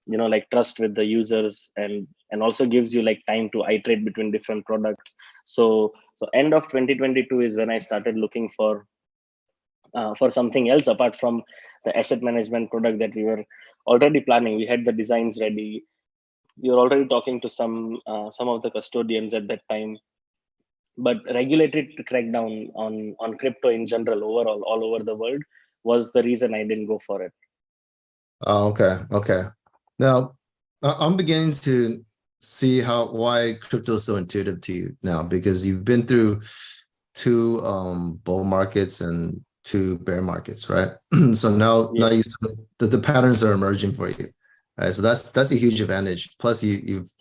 like trust with the users, and also gives you like time to iterate between different products. So end of 2022 is when I started looking for something else apart from the asset management product that we were already planning. We had the designs ready. We were already talking to some of the custodians at that time. But regulatory crackdown on crypto in general, overall, all over the world, was the reason I didn't go for it. Oh, okay, okay. Now, I'm beginning to see why crypto is so intuitive to you now, because you've been through two bull markets and two bear markets, right? So now Yeah. the patterns are emerging for you, right? So that's a huge advantage. Plus, you've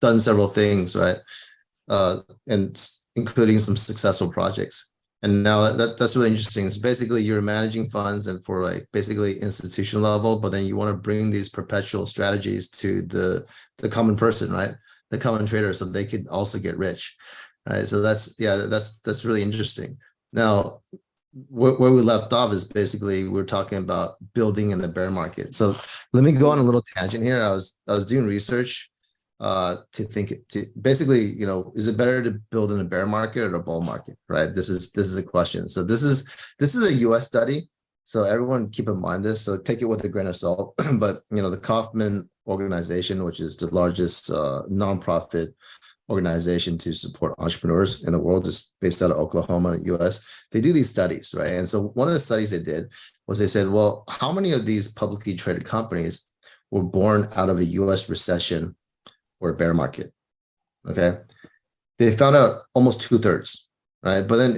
done several things, right? And including some successful projects. And now that's really interesting. So basically you're managing funds and for like basically institutional level, but then you want to bring these perpetual strategies to the common person, right? The common trader, so they could also get rich. Right. So that's really interesting. Now, where we left off is basically we're talking about building in the bear market. So let me go on a little tangent here. I was doing research to think to basically, is it better to build in a bear market or a bull market, right? This is a question. So this is a US study, so everyone keep in mind this, so take it with a grain of salt. But the Kaufman organization, which is the largest nonprofit organization to support entrepreneurs in the world, is based out of Oklahoma, US. They do these studies, right? And so one of the studies they did was they said, well, how many of these publicly traded companies were born out of a US recession or bear market? Okay, they found out almost 2/3, right? But then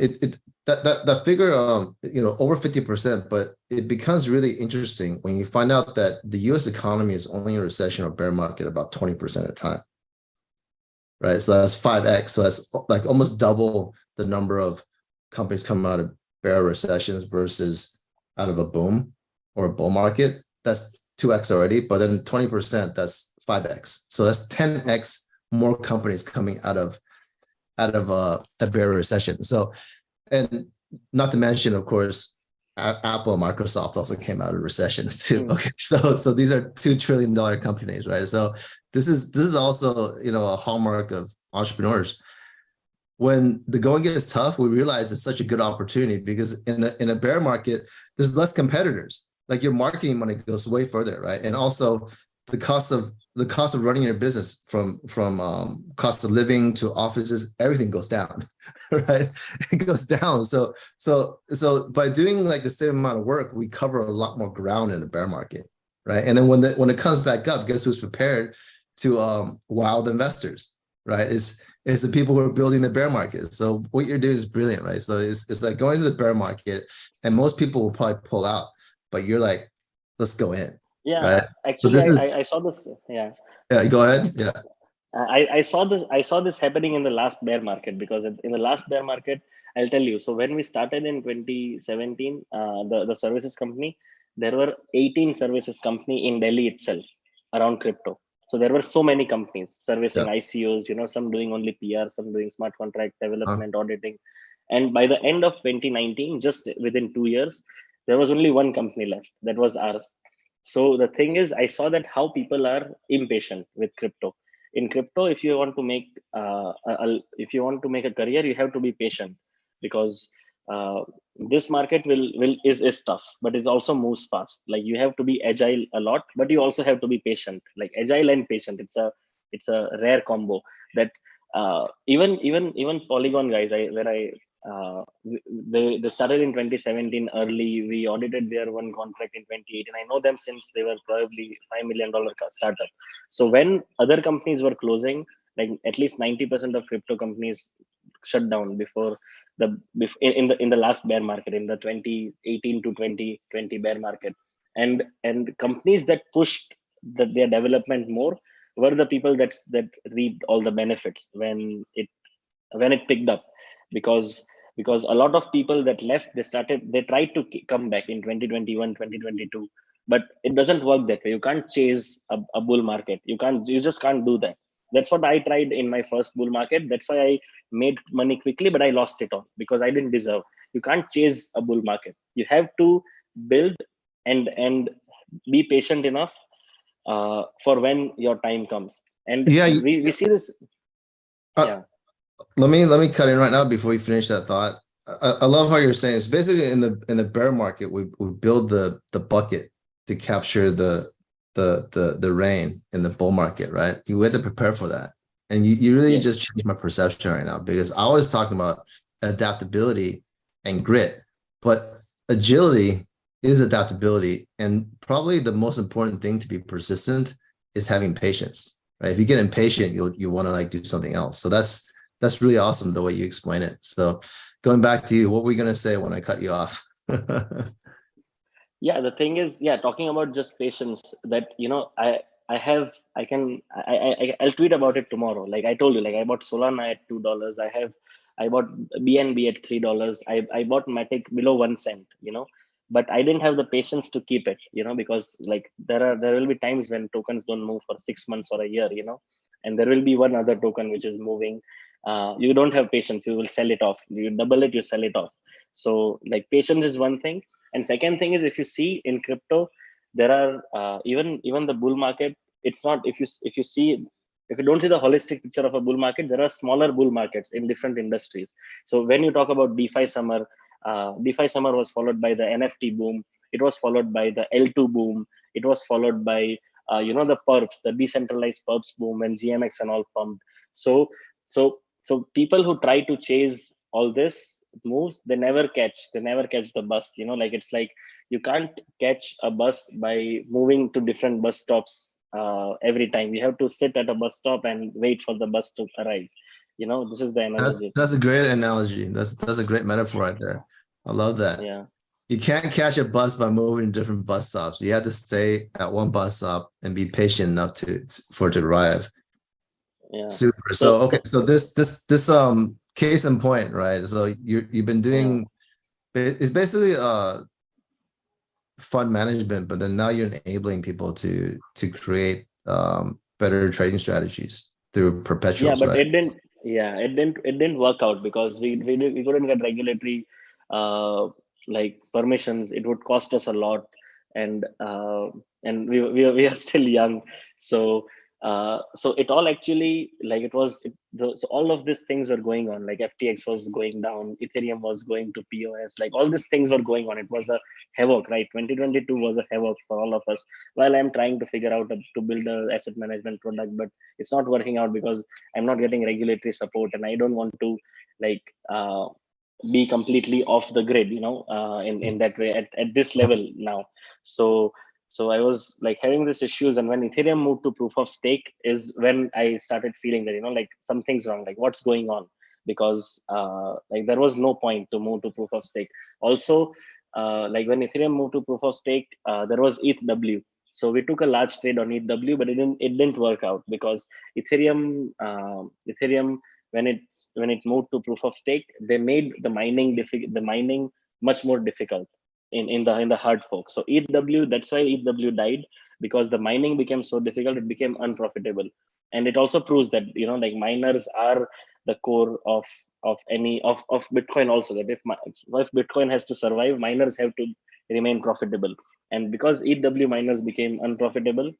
that figure, over 50%. But it becomes really interesting when you find out that the U.S. economy is only in recession or bear market about 20% of the time, right? So that's 5x. So that's like almost double the number of companies coming out of bear recessions versus out of a boom or a bull market. That's 2x already, but then 20%, that's 5x. So that's 10x more companies coming out of a bear recession. So, and not to mention, of course, Apple and Microsoft also came out of recessions too. Okay, so these are $2 trillion companies, right? So this is also, you know, a hallmark of entrepreneurs. When the going gets tough, we realize it's such a good opportunity because in a bear market, there's less competitors. Like your marketing money goes way further, right? And also the cost of running your business from cost of living to offices, everything goes down, right? It goes down. So by doing like the same amount of work, we cover a lot more ground in the bear market, right? And then when it comes back up, guess who's prepared to wow the investors, right? It's the people who are building the bear market. So what you're doing is brilliant, right? So it's like going to the bear market, and most people will probably pull out, but you're like, let's go in, right? So Actually, this is I saw this. Yeah. yeah. Go ahead. Yeah. I saw this. I saw this happening in the last bear market, because in the last bear market, I'll tell you. So when we started in 2017, the services company, there were 18 services company in Delhi itself around crypto. So there were so many companies Yeah. servicing ICOs. You know, some doing only PR, some doing smart contract Uh, development, auditing. And by the end of 2019, just within 2 years, there was only one company left. That was ours. So the thing is, I saw that how people are impatient with crypto. In crypto, if you want to make if you want to make a career, you have to be patient, because this market is tough, but it also moves fast. Like you have to be agile a lot, but you also have to be patient. Like agile and patient, it's a rare combo that even Polygon guys, they started in 2017 early. We audited their one contract in 2018. I know them since they were probably $5 million startup. So when other companies were closing, like at least 90% of crypto companies shut down before in the last bear market, in the 2018 to 2020 bear market. And companies that pushed their development more were the people that reaped all the benefits when it picked up, because a lot of people that left, they tried to come back in 2021, 2022, but it doesn't work that way. You can't chase a bull market. You just can't do that. That's what I tried in my first bull market. That's why I made money quickly, but I lost it all because I didn't deserve. You can't chase a bull market. You have to build and be patient enough for when your time comes. And yeah. we see this. Uh, Yeah. let me cut in right now before you finish that thought. I love how you're saying it's basically in the bear market, we build the bucket to capture the rain in the bull market, right? You have to prepare for that. And you really Yes. just changed my perception right now, because I was talking about adaptability and grit, but agility is adaptability. And probably the most important thing to be persistent is having patience, right? If you get impatient, you want to like do something else. So that's really awesome the way you explain it. So going back to you, what were we going to say when I cut you off? Yeah, the thing is, yeah, talking about just patience, that I'll tweet about it tomorrow. Like I told you, like I bought Solana at $2. I bought BNB at $3. I bought Matic below 1 cent, but I didn't have the patience to keep it, because like there will be times when tokens don't move for 6 months or a year, and there will be one other token which is moving. You don't have patience, you will sell it off. You double it, you sell it off. So like patience is one thing. And second thing is, if you see in crypto, there are even the bull market. It's not, if you don't see the holistic picture of a bull market, there are smaller bull markets in different industries. So when you talk about DeFi summer was followed by the NFT boom. It was followed by the L2 boom. It was followed by the perps, the decentralized perps boom, and GMX and all pumped. So people who try to chase all this moves, they never catch the bus. Like it's like you can't catch a bus by moving to different bus stops every time. You have to sit at a bus stop and wait for the bus to arrive. This is the analogy. That's a great analogy. That's a great metaphor right there. I love that. Yeah. You can't catch a bus by moving to different bus stops. You have to stay at one bus stop and be patient enough for it to arrive. Yeah. Super. So So okay, so this case in point, right? So you've been yeah. doing, it's basically fund management, but then now you're enabling people to create better trading strategies through Yeah, perpetuals, but right? Yeah, it didn't work out because we couldn't get regulatory uh like permissions. It would cost us a lot, and we are still young. So it all actually, like, so all of these things were going on. Like FTX was going down, Ethereum was going to POS, like all these things were going on. It was a havoc, right? 2022 was a havoc for all of us, while I'm trying to figure out to build a asset management product, but it's not working out because I'm not getting regulatory support, and I don't want to, like, be completely off the grid, in that way at this level now. So I was like having these issues, and when Ethereum moved to proof of stake is when I started feeling that, like, something's wrong, like what's going on, because like there was no point to move to proof of stake. Also, like when Ethereum moved to proof of stake, there was ETHW. So we took a large trade on ETHW, but it didn't work out because Ethereum, when it moved to proof of stake, they made the mining much more difficult in the hard fork. So ETHW, that's why ETHW died, because the mining became so difficult, it became unprofitable. And it also proves that, like, miners are the core of Bitcoin also, that if Bitcoin has to survive, miners have to remain profitable. And because ETHW miners became unprofitable,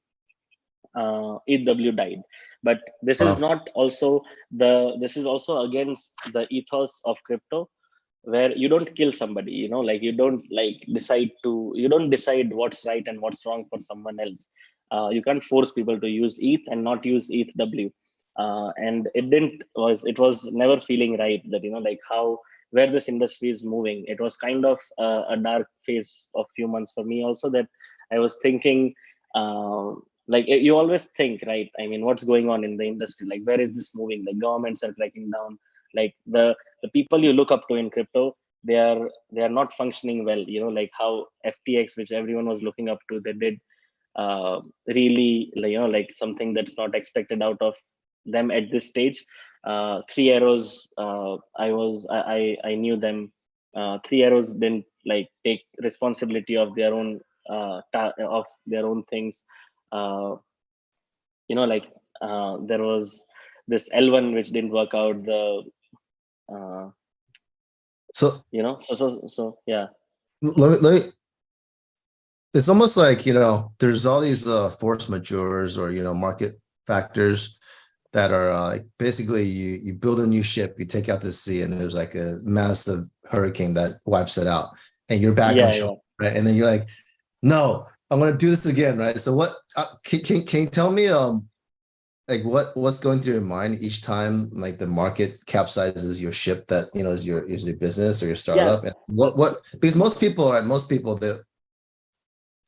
EW died. But this is Wow. not also this is also against the ethos of crypto, where you don't kill somebody, like you don't, like, you don't decide what's right and what's wrong for someone else. You can't force people to use ETH and not use ETHW. And it was never feeling right, that, like, how, where this industry is moving. It was kind of a dark phase of few months for me also, that I was thinking, like, you always think, right? I mean, what's going on in the industry, like, where is this moving? Like, governments are cracking down, like, the people you look up to in crypto, they are not functioning well, like how FTX, which everyone was looking up to, they did really, like, like something that's not expected out of them at this stage. Three Arrows, I knew them. Three Arrows didn't, like, take responsibility of their own of their own things. uh, like, there was this L1 which didn't work out, the uh, So yeah. let me it's almost like, there's all these force majeurs, or market factors that are like, basically you build a new ship, you take out the sea, and there's like a massive hurricane that wipes it out, and you're back on Yeah, shore, yeah. right? And then you're like, no, I'm gonna do this again, right? So what can you tell me, like, what's going through your mind each time, like, the market capsizes your ship, that is your business or your Yeah. startup? And what because most people that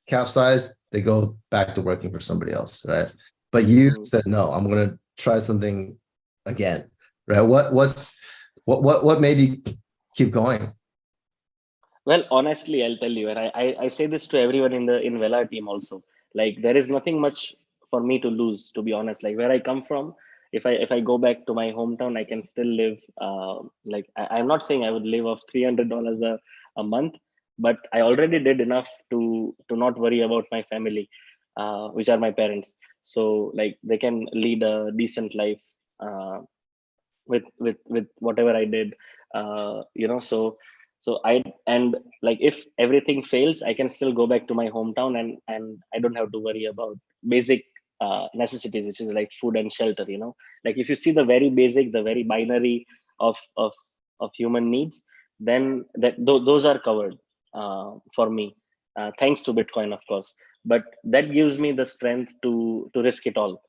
capsize, they go back to working for somebody else, right? But you Mhm. said, no, I'm gonna try something again, right? What made you keep going? Well, honestly, I'll tell you, and I say this to everyone in Vela team also. Like, there is nothing much for me to lose, to be honest. Like, where I come from, if I go back to my hometown, I can still live. Like, I'm not saying I would live off $300 a month, but I already did enough to not worry about my family, which are my parents. So, like, they can lead a decent life. With whatever I did. So I and like, if everything fails, I can still go back to my hometown, and I don't have to worry about basic necessities, which is like food and shelter. Like, if you see the very basic, the very binary of of of human needs, then those are covered for me, thanks to Bitcoin, of course. But that gives me the strength to risk it all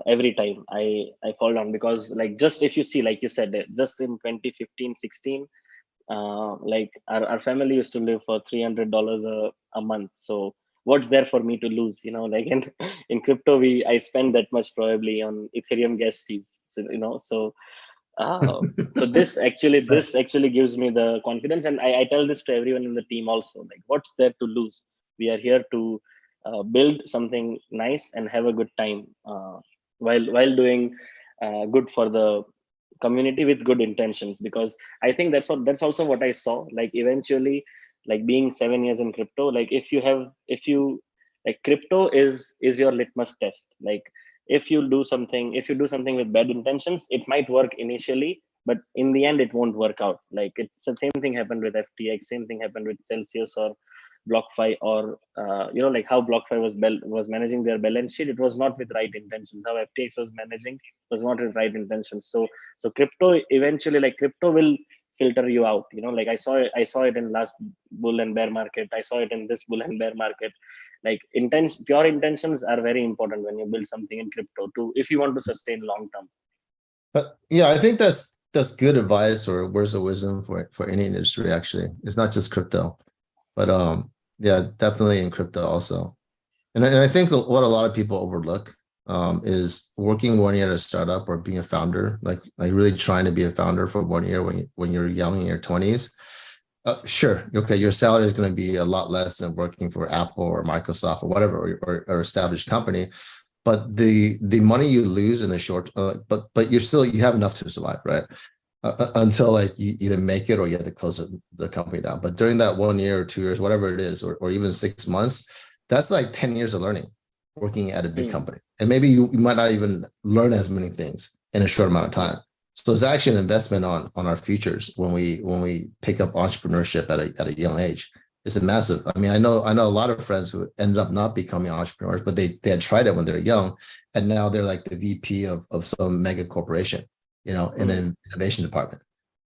every time I fall down, because, like, just if you see, like you said, just in 2015, 16, like, our family used to live for $300 a month. So what's there for me to lose? Like, in crypto, I spend that much probably on Ethereum gas fees. Uh, so this actually gives me the confidence, and I tell this to everyone in the team also. Like, what's there to lose? We are here to build something nice and have a good time, while doing good for the community with good intentions. Because I think that's also what I saw. Like, eventually, like, being 7 years in crypto, like, if you like, crypto is your litmus test. Like, if you do something with bad intentions, it might work initially, but in the end it won't work out. Like it's the same thing happened with FTX, same thing happened with Celsius or BlockFi, or like how BlockFi was managing their balance sheet. It was not with right intentions. How FTX was managing was not with right intentions. So crypto eventually, like crypto will filter you out. Like I saw it in last bull and bear market. I saw it in this bull and bear market. Like pure intentions are very important when you build something in crypto to, if you want to sustain long term. But yeah, I think that's good advice or words of wisdom for any industry. Actually, it's not just crypto, but yeah, definitely in crypto also. And I think what a lot of people overlook is working 1 year at a startup or being a founder, like really trying to be a founder for 1 year when you're young in your 20s. Sure, okay, your salary is going to be a lot less than working for Apple or Microsoft or whatever, or established company. But the money you lose in the short, but you have enough to survive, right? Until like you either make it or you have to close the company down. But during that 1 year or 2 years, whatever it is, or even 6 months, that's like 10 years of learning working at a big company. And maybe you might not even learn as many things in a short amount of time. So it's actually an investment on our futures when we pick up entrepreneurship at a young age. It's a massive. I mean, I know a lot of friends who ended up not becoming entrepreneurs, but they had tried it when they're young, and now they're like the VP of some mega corporation, in the innovation department,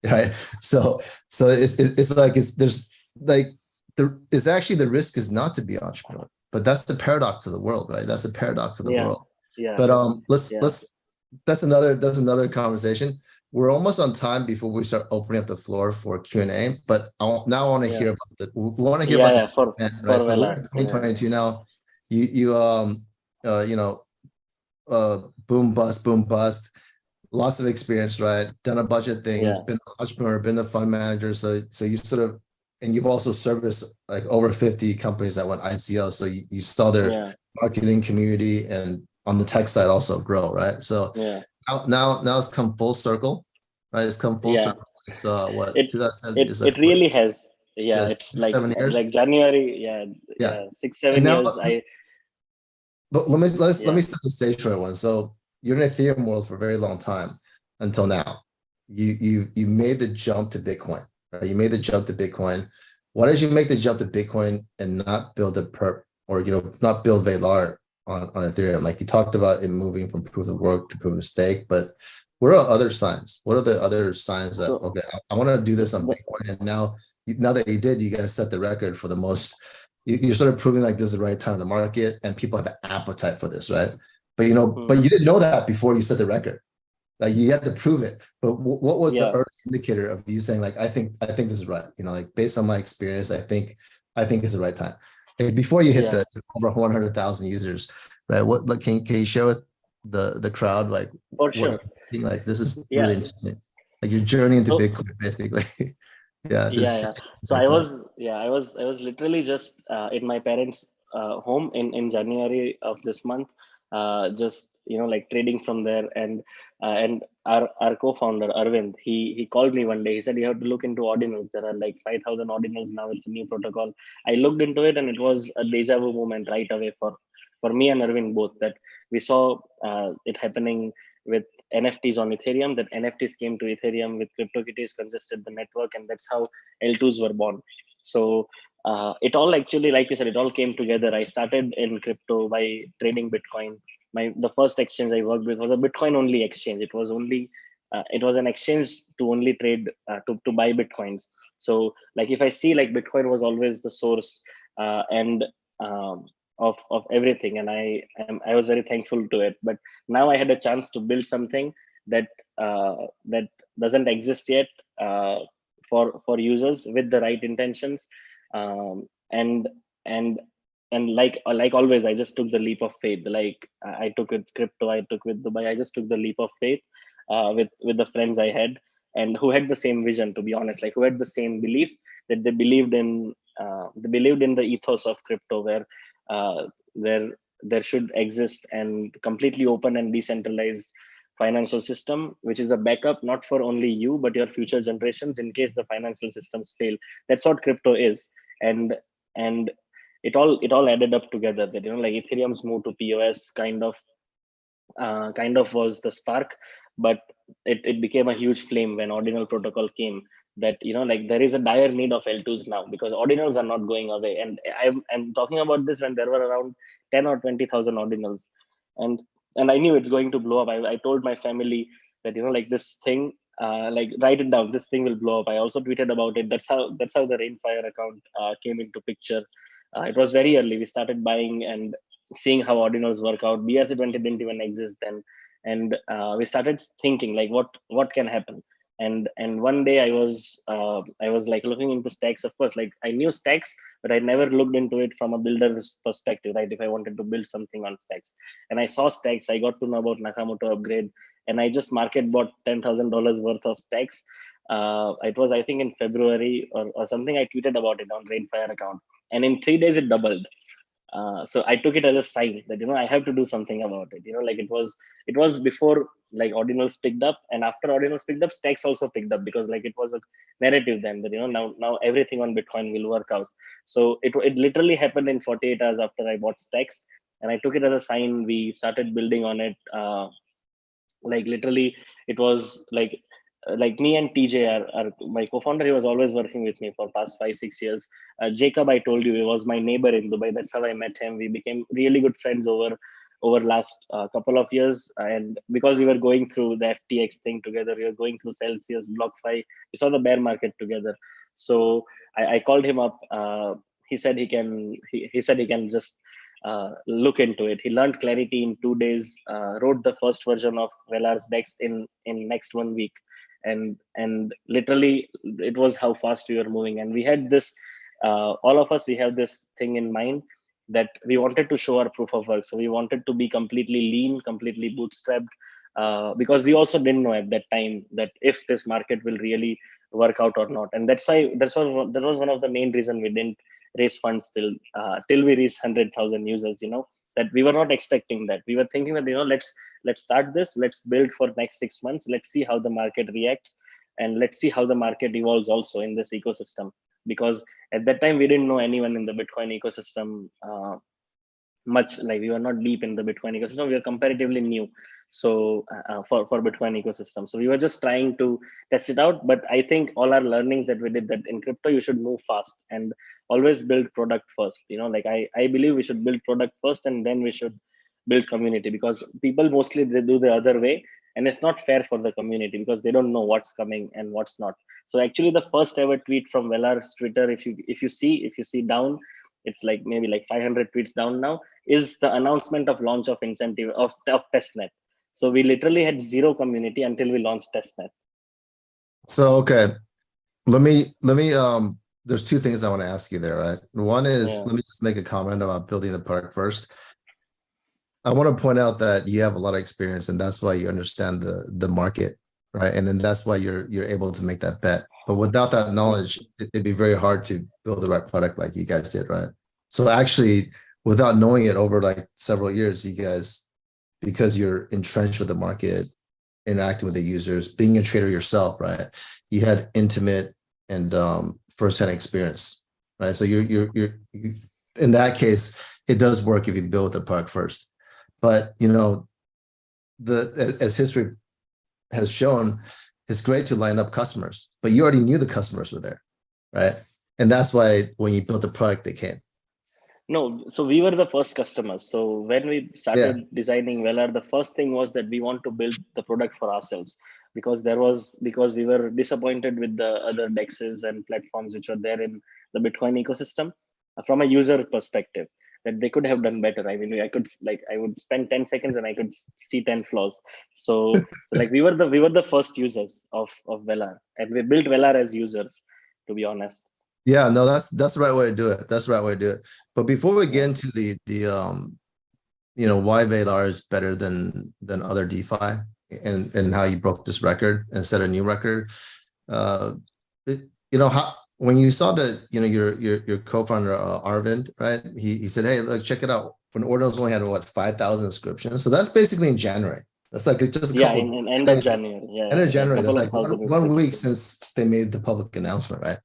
right? So it's like there's like it's actually the risk is not to be an entrepreneur, but that's the paradox of the world, right? That's the paradox of the world. Yeah. But let's that's another conversation. We're almost on time before we start opening up the floor for Q&A. But now I want to hear about we want to hear about for right? So we're Vela. in 2022 now. You boom bust, lots of experience, right? Done a bunch of things, been an entrepreneur, been a fund manager. So you sort of, and you've also serviced like over 50 companies that went ICO. So you saw their marketing community and on the tech side also grow, right? So now it's come full circle, right? It's come full circle. It's what, 2007 is it really has. Yes, It's like 7 years. like January. 6-7 years. But let me set the stage for everyone. So you're in Ethereum world for a very long time until now. You made the jump to Bitcoin, right? You made the jump to Bitcoin. Why did you make the jump to Bitcoin and not build a perp, or not build Velar on Ethereum? Like you talked about it moving from proof of work to proof of stake, but what are other signs? What are the other signs that okay, I want to do this on Bitcoin, and now that you did, you guys set the record for the most. You're sort of proving like this is the right time in the market, and people have an appetite for this, right? But but you didn't know that before you set the record. Like you had to prove it. But what was the early indicator of you saying like I think this is right? Like based on my experience, I think it's the right time. And before you hit the over 100,000 users, right? What like can you share with the crowd like for sure? Like this is really interesting. Like your journey into Bitcoin, basically. So I was literally just in my parents' home in January of this month, just like trading from there, and our co-founder Arvind, he called me one day. He said you have to look into ordinals. There are like 5,000 ordinals now. It's a new protocol. I looked into it, and it was a deja vu moment right away for me and Arvind both, that we saw it happening with NFTs on Ethereum, that NFTs came to Ethereum with CryptoKitties, congested the network, and that's how L2s were born. So it all actually, like you said, it all came together. I started in crypto by trading Bitcoin. The first exchange I worked with was a Bitcoin only exchange. It was an exchange to only trade to buy Bitcoins. So like if I see like Bitcoin was always the source and of everything, and I was very thankful to it. But now I had a chance to build something that that doesn't exist yet for users with the right intentions, and and like always, I just took the leap of faith. Like I took with crypto, I took with Dubai. I just took the leap of faith with the friends I had, and who had the same vision. To be honest, like who had the same belief, that they believed in the ethos of crypto, where there should exist and completely open and decentralized financial system, which is a backup not for only you but your future generations in case the financial systems fail. That's what crypto is. And it all added up together, that like Ethereum's move to POS kind of kind of was the spark, but it became a huge flame when ordinal protocol came. That like there is a dire need of L2s now, because ordinals are not going away. And I'm talking about this when there were around 10 or 20,000 ordinals, and I knew it's going to blow up. I told my family that like this thing, like write it down, this thing will blow up. I also tweeted about it. That's how the Rainfire account came into picture. It was very early. We started buying and seeing how ordinals work out. BRC20 didn't even exist then, and we started thinking like what can happen. And one day I was like looking into stacks. Of course, like I knew stacks, but I never looked into it from a builder's perspective, right? If I wanted to build something on stacks, and I saw stacks, I got to know about Nakamoto upgrade, and I just market bought $10,000 worth of stacks. It was, I think, in February or something. I tweeted about it on Rainfire account, and in 3 days it doubled. So I took it as a sign that I have to do something about it. Like it was before like ordinals picked up, and after ordinals picked up, stacks also picked up, because like it was a narrative then that now everything on Bitcoin will work out. So it literally happened in 48 hours after I bought stacks, and I took it as a sign. We started building on it. Like literally, it was like me and TJ are my co-founder. He was always working with me for past 5-6 years. Jacob, I told you, he was my neighbor in Dubai. That's how I met him. We became really good friends over last couple of years, and because we were going through the FTX thing together, we were going through Celsius, BlockFi. We saw the bear market together. So I called him up. He said he can. He said he can just look into it. He learned Clarity in 2 days, wrote the first version of Velar's Dex in next 1 week, and literally it was how fast we were moving. And we had this, all of us, we have this thing in mind that we wanted to show our proof of work. So we wanted to be completely lean, completely bootstrapped, because we also didn't know at that time that if this market will really work out or not. And that was one of the main reason we didn't raise funds till we reached 100,000 users. That we were not expecting that. We were thinking that let's start this, let's build for next 6 months, let's see how the market reacts, and let's see how the market evolves also in this ecosystem. Because at that time we didn't know anyone in the Bitcoin ecosystem much. Like we were not deep in the Bitcoin ecosystem, we were comparatively new. So for Bitcoin ecosystem, so we were just trying to test it out. But I think all our learnings that we did, that in crypto you should move fast and always build product first. Like I believe we should build product first, and then we should build community, because people mostly they do the other way, and it's not fair for the community because they don't know what's coming and what's not. So actually the first ever tweet from Velar's Twitter, if you see down, it's like maybe like 500 tweets down now, is the announcement of launch of incentive of testnet. So we literally had zero community until we launched testnet. So okay, let me there's two things I want to ask you there, right? One is, Yeah. let me just make a comment about building the product first. I want to point out that you have a lot of experience, and that's why you understand the market, right? And then that's why you're able to make that bet. But without that knowledge, it'd be very hard to build the right product like you guys did, right? So actually, without knowing it over like several years, you guys, because you're entrenched with the market, interacting with the users, being a trader yourself, right? You had intimate and firsthand experience, right? So you're in that case, it does work if you build the product first. But as history has shown, it's great to line up customers, but you already knew the customers were there, right? And that's why when you built the product, they came. No, so we were the first customers. So when we started designing Velar, the first thing was that we want to build the product for ourselves, because we were disappointed with the other dexes and platforms which were there in the Bitcoin ecosystem, from a user perspective, that they could have done better. I mean, I would spend 10 seconds and I could see 10 flaws. So like we were the first users of Velar, and we built Velar as users, to be honest. Yeah, no, that's the right way to do it. That's the right way to do it. But before we get into the why Valar is better than other DeFi, and how you broke this record and set a new record, how when you saw that, your co-founder Arvind, right? He said, hey, look, check it out. When Ordinals only had 5,000 inscriptions, so that's basically in January. That's like just a couple. In end of January. Yeah, end of January. That's like thousand one week since they made the public announcement, right?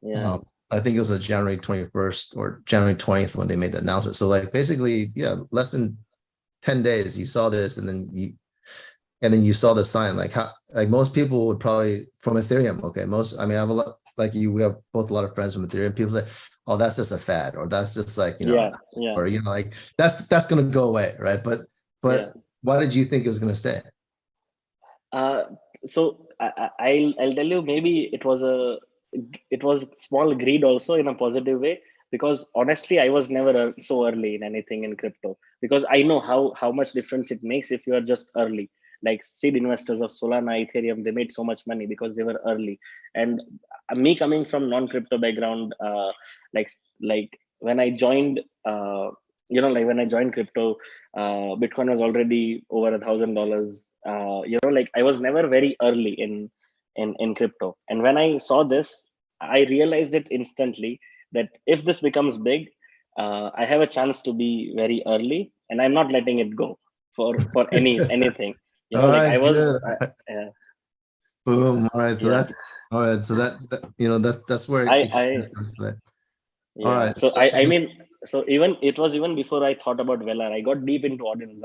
Yeah. I think it was a January 21st or January 20th when they made the announcement. So like basically, yeah, less than 10 days you saw this, and then you saw the sign. Like how, like most people would probably from Ethereum. Okay, most, I mean, I have a lot, like you, we have both a lot of friends from Ethereum. People say, oh, that's just a fad, or that's just like, Yeah, yeah, or like that's gonna go away, right? But yeah. why did you think it was gonna stay? Uh, so I'll tell you, maybe it was small greed also in a positive way, because honestly I was never so early in anything in crypto, because I know how much difference it makes if you are just early. Like seed investors of Solana, Ethereum, they made so much money because they were early. And me coming from non-crypto background, like when I joined, like when I joined crypto, Bitcoin was already over $1,000. Like I was never very early in crypto, and when I saw this, I realized it instantly that if this becomes big, I have a chance to be very early, and I'm not letting it go for anything. All Like right, I was, good. yeah, Boom. All right, so yeah. that's all right. So that's where I experience comes to that. All Yeah. right, So so I mean, so even it was even before I thought about Velar, I got deep into ordinals.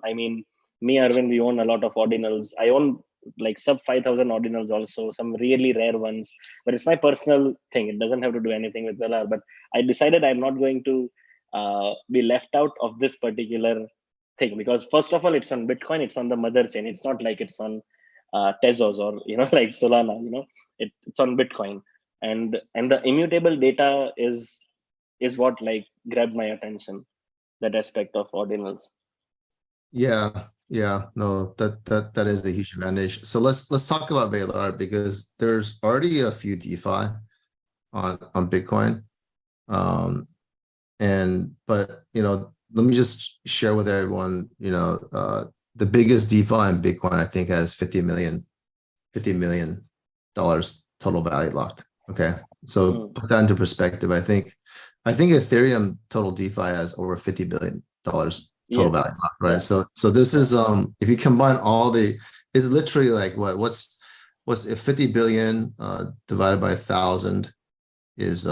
I mean, me, Arvind, we own a lot of ordinals. I own like sub 5,000 ordinals also, some really rare ones, but it's my personal thing. It doesn't have to do anything with Velar, but I decided I'm not going to be left out of this particular thing, because first of all, it's on Bitcoin, it's on the mother chain. It's not like it's on Tezos or, like Solana, it's on Bitcoin. And the immutable data is what like grabbed my attention, that aspect of ordinals. yeah, no, that is Yeah, the huge advantage. So let's talk about Valar, because there's already a few DeFi on Bitcoin. Um, but let me just share with everyone, the biggest DeFi in Bitcoin, I think, has $50 million total value locked. Okay. So mm, put that into perspective. I think Ethereum total DeFi has over $50 billion total yes, value locked, right? yeah, So this yeah, is, if you combine all the, it's literally like what's if 50 billion divided by 1,000 is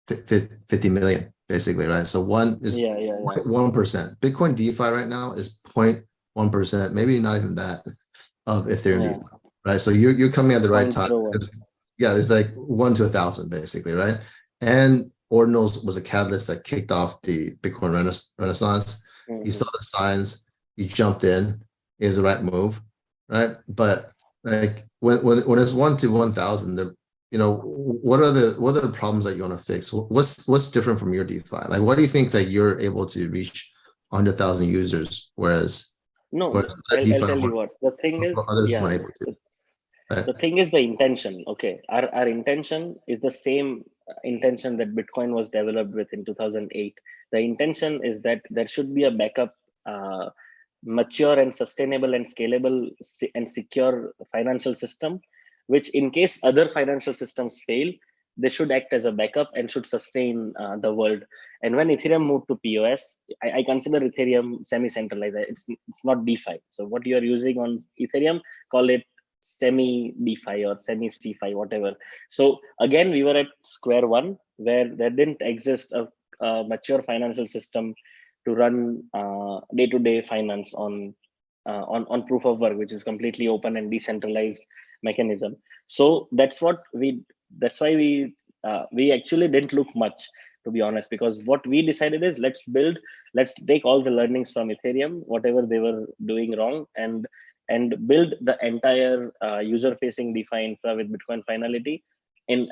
50 million basically, right? So one is yeah, yeah, yeah. 0.1%. Bitcoin DeFi right now is 0.1%, maybe not even that, of Ethereum Yeah, DeFi, right? So you're coming at the right point time. zero 0.01. Yeah, there's like 1 to 1,000 basically, right? And Ordinals was a catalyst that kicked off the Bitcoin renaissance. You Mm-hmm. saw the signs, you jumped in, is the right move, right? But like when it's 1 to 1,000, what are the problems that you want to fix? What's different from your DeFi? Like, what do you think that you're able to reach 100,000 users, whereas No, other I'll DeFi tell you what. The thing is, others yeah, weren't able to, right? the thing is the intention. Okay, our intention is the same intention that Bitcoin was developed with in 2008. The intention is that there should be a backup, uh, mature and sustainable and scalable and secure financial system, which in case other financial systems fail, they should act as a backup and should sustain the world. And when Ethereum moved to POS, I consider Ethereum semi-centralized. It's not DeFi. So what you are using on Ethereum, call it semi DeFi or semi CeFi, whatever. So again, we were at square one, where there didn't exist a mature financial system to run day-to-day finance on proof of work, which is completely open and decentralized mechanism. So that's why we actually didn't look much, to be honest, because what we decided is let's take all the learnings from Ethereum, whatever they were doing wrong, and build the entire user-facing DeFi infra with Bitcoin finality in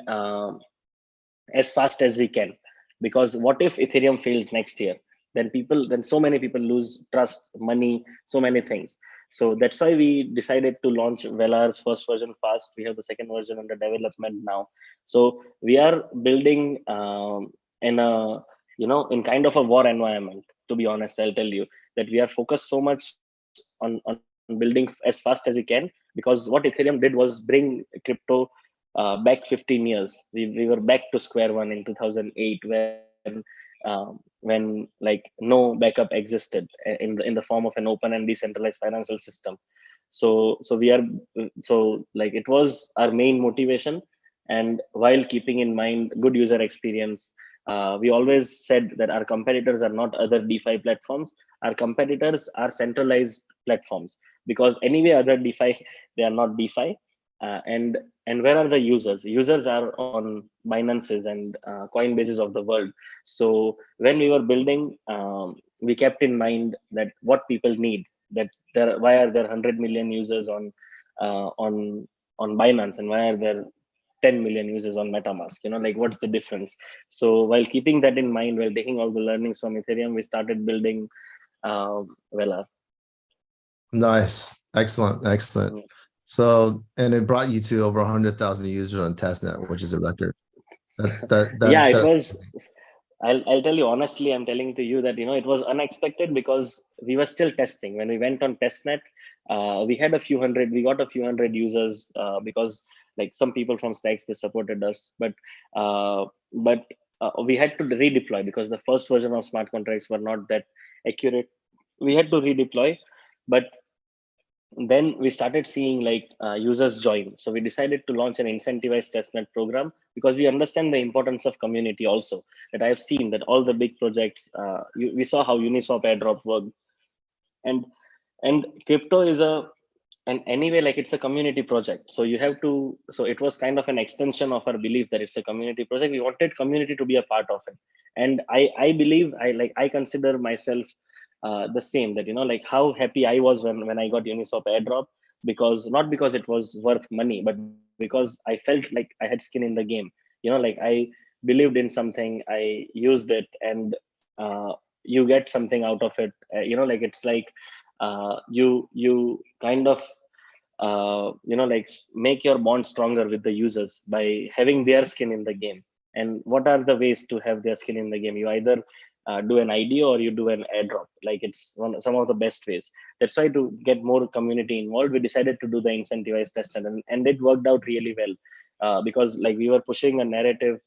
as fast as we can. Because what if Ethereum fails next year? Then so many people lose trust, money, so many things. So that's why we decided to launch Velar's first version fast. We have the second version under development now. So we are building in a in kind of a war environment. To be honest, I'll tell you that we are focused so much on building as fast as we can, because what Ethereum did was bring crypto back 15 years. We were back to square one in 2008, when like no backup existed in the form of an open and decentralized financial system. So we are so like it was our main motivation, and while keeping in mind good user experience, we always said that our competitors are not other DeFi platforms. Our competitors are centralized platforms, because anyway, other DeFi, they are not DeFi. And where are the users? Users are on Binances and Coinbases of the world. So when we were building, we kept in mind that what people need. That why are there 100 million users uh, on on Binance, and why are there 10 million users on MetaMask? Like, what's the difference? So while keeping that in mind, while taking all the learnings from Ethereum, we started building Vela. Nice. Excellent. Excellent. So, and it brought you to over 100,000 users on testnet, which is a record. Yeah, it That's was. I'll tell you honestly, I'm telling to you that it was unexpected, because we were still testing. When we went on testnet, we got a few hundred users, because like some people from Stacks, they supported us, but we had to redeploy, because the first version of smart contracts were not that accurate. We had to redeploy, but then we started seeing like users join. So we decided to launch an incentivized testnet program, because we understand the importance of community also. That I've seen that all the big projects, we saw how Uniswap airdrop worked. And and crypto is and anyway, like, it's a community project, so you have to, so it was kind of an extension of our belief that it's a community project. We wanted community to be a part of it. And I believe, I consider myself the same, that like how happy I was when I got Uniswap airdrop, because not because it was worth money, but because I felt like I had skin in the game. Like, I believed in something, I used it, and you get something out of it. Like, it's like you kind of like make your bond stronger with the users by having their skin in the game. And what are the ways to have their skin in the game? You either do an ID, or you do an airdrop. Like, it's some of the best ways. That's why, to get more community involved, we decided to do the incentivized test, and it worked out really well, because like we were pushing a narrative,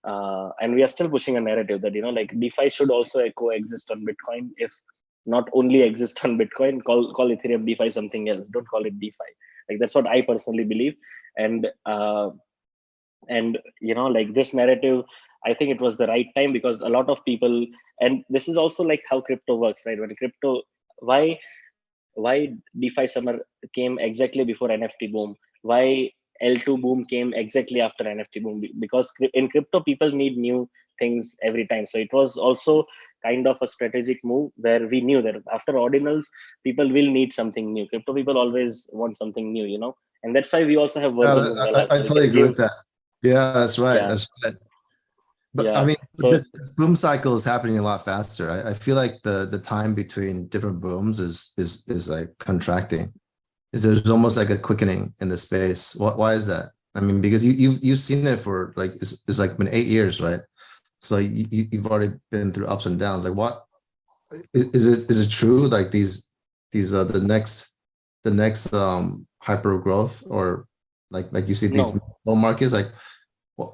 and we are still pushing a narrative that like DeFi should also coexist on Bitcoin. If not only exist on Bitcoin, call Ethereum DeFi something else. Don't call it DeFi. Like, that's what I personally believe. And like, this narrative, I think it was the right time, because a lot of people, and this is also like how crypto works, right? When crypto, why why DeFi summer came exactly before NFT boom? Why L2 boom came exactly after NFT boom? Because in crypto, people need new things every time. So it was also kind of a strategic move, where we knew that after ordinals, people will need something new. Crypto people always want something new, and that's why we also have versions of Vela. I So we totally can agree give, with that. Yeah, that's right. yeah, That's right. But I yeah. mean, So this boom cycle is happening a lot faster. I feel like the time between different booms is like contracting. Is there's almost like a quickening in the space. Why is that? I mean, because you've seen it for like it's like been 8 years, right? So you've already been through ups and downs. Like, what is it true? Like, these are the next hyper growth, or like you see these no, bull markets, like what,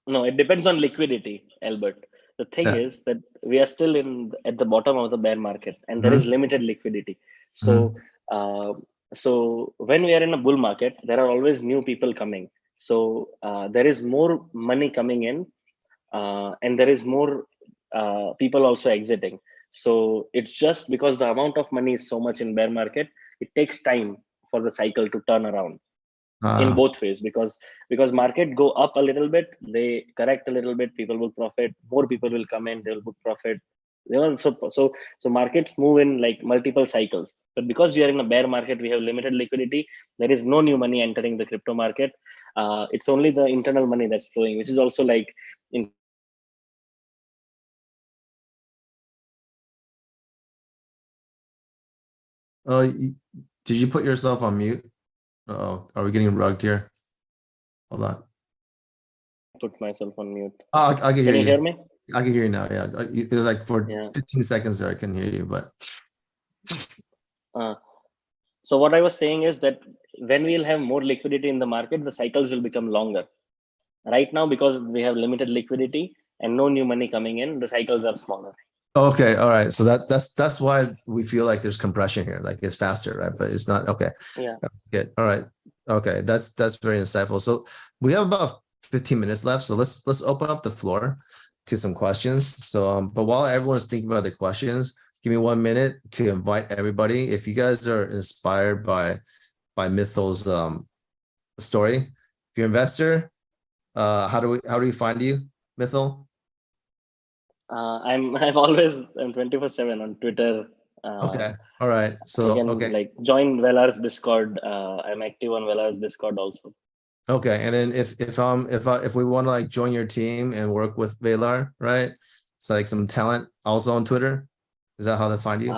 no, it depends on liquidity, Albert. The thing yeah. is that we are still at the bottom of the bear market, and there is Mhm, limited liquidity. So mhm. uh, so when we are in a bull market, there are always new people coming. So there is more money coming in, and there is more people also exiting. So it's just because the amount of money is so much in bear market, it takes time for the cycle to turn around in Uh, both ways, because market go up a little bit, they correct a little bit, people will profit, more people will come in, they'll book profit. So markets move in like multiple cycles, but because we are in a bear market, we have limited liquidity. There is no new money entering the crypto market. It's only the internal money that's flowing, which is also like in crypto, like you have to have a oh, did you put yourself on mute? Oh, are we getting rugged here? Hold on. put myself on mute. Oh, I can hear Can you you. hear me? I can hear you now. Yeah, like for Yeah. 15 seconds there, I can hear you, but uh, so what I was saying is that when we'll have more liquidity in the market, the cycles will become longer. Right now, because we have limited liquidity and no new money coming in, the cycles are smaller. okay, all right. So that's why we feel like there's compression here, like it's faster, right? But it's not. Okay, Yeah. good. All right. Okay, that's very insightful. So we have about 15 minutes left. So let's open up the floor. to some questions. So, but while everyone's thinking about the questions, give me 1 minute to invite everybody. If you guys are inspired by Mythal's story, if you're an investor, how do we find you, Mythal? I'm always, I'm 24/7 on Twitter. Okay, all right. You So can okay, like join Velar's Discord. I'm active on Velar's Discord also. okay. And then if we want to like join your team and work with Velar, right? It's like some talent also on Twitter. Is that how they find you?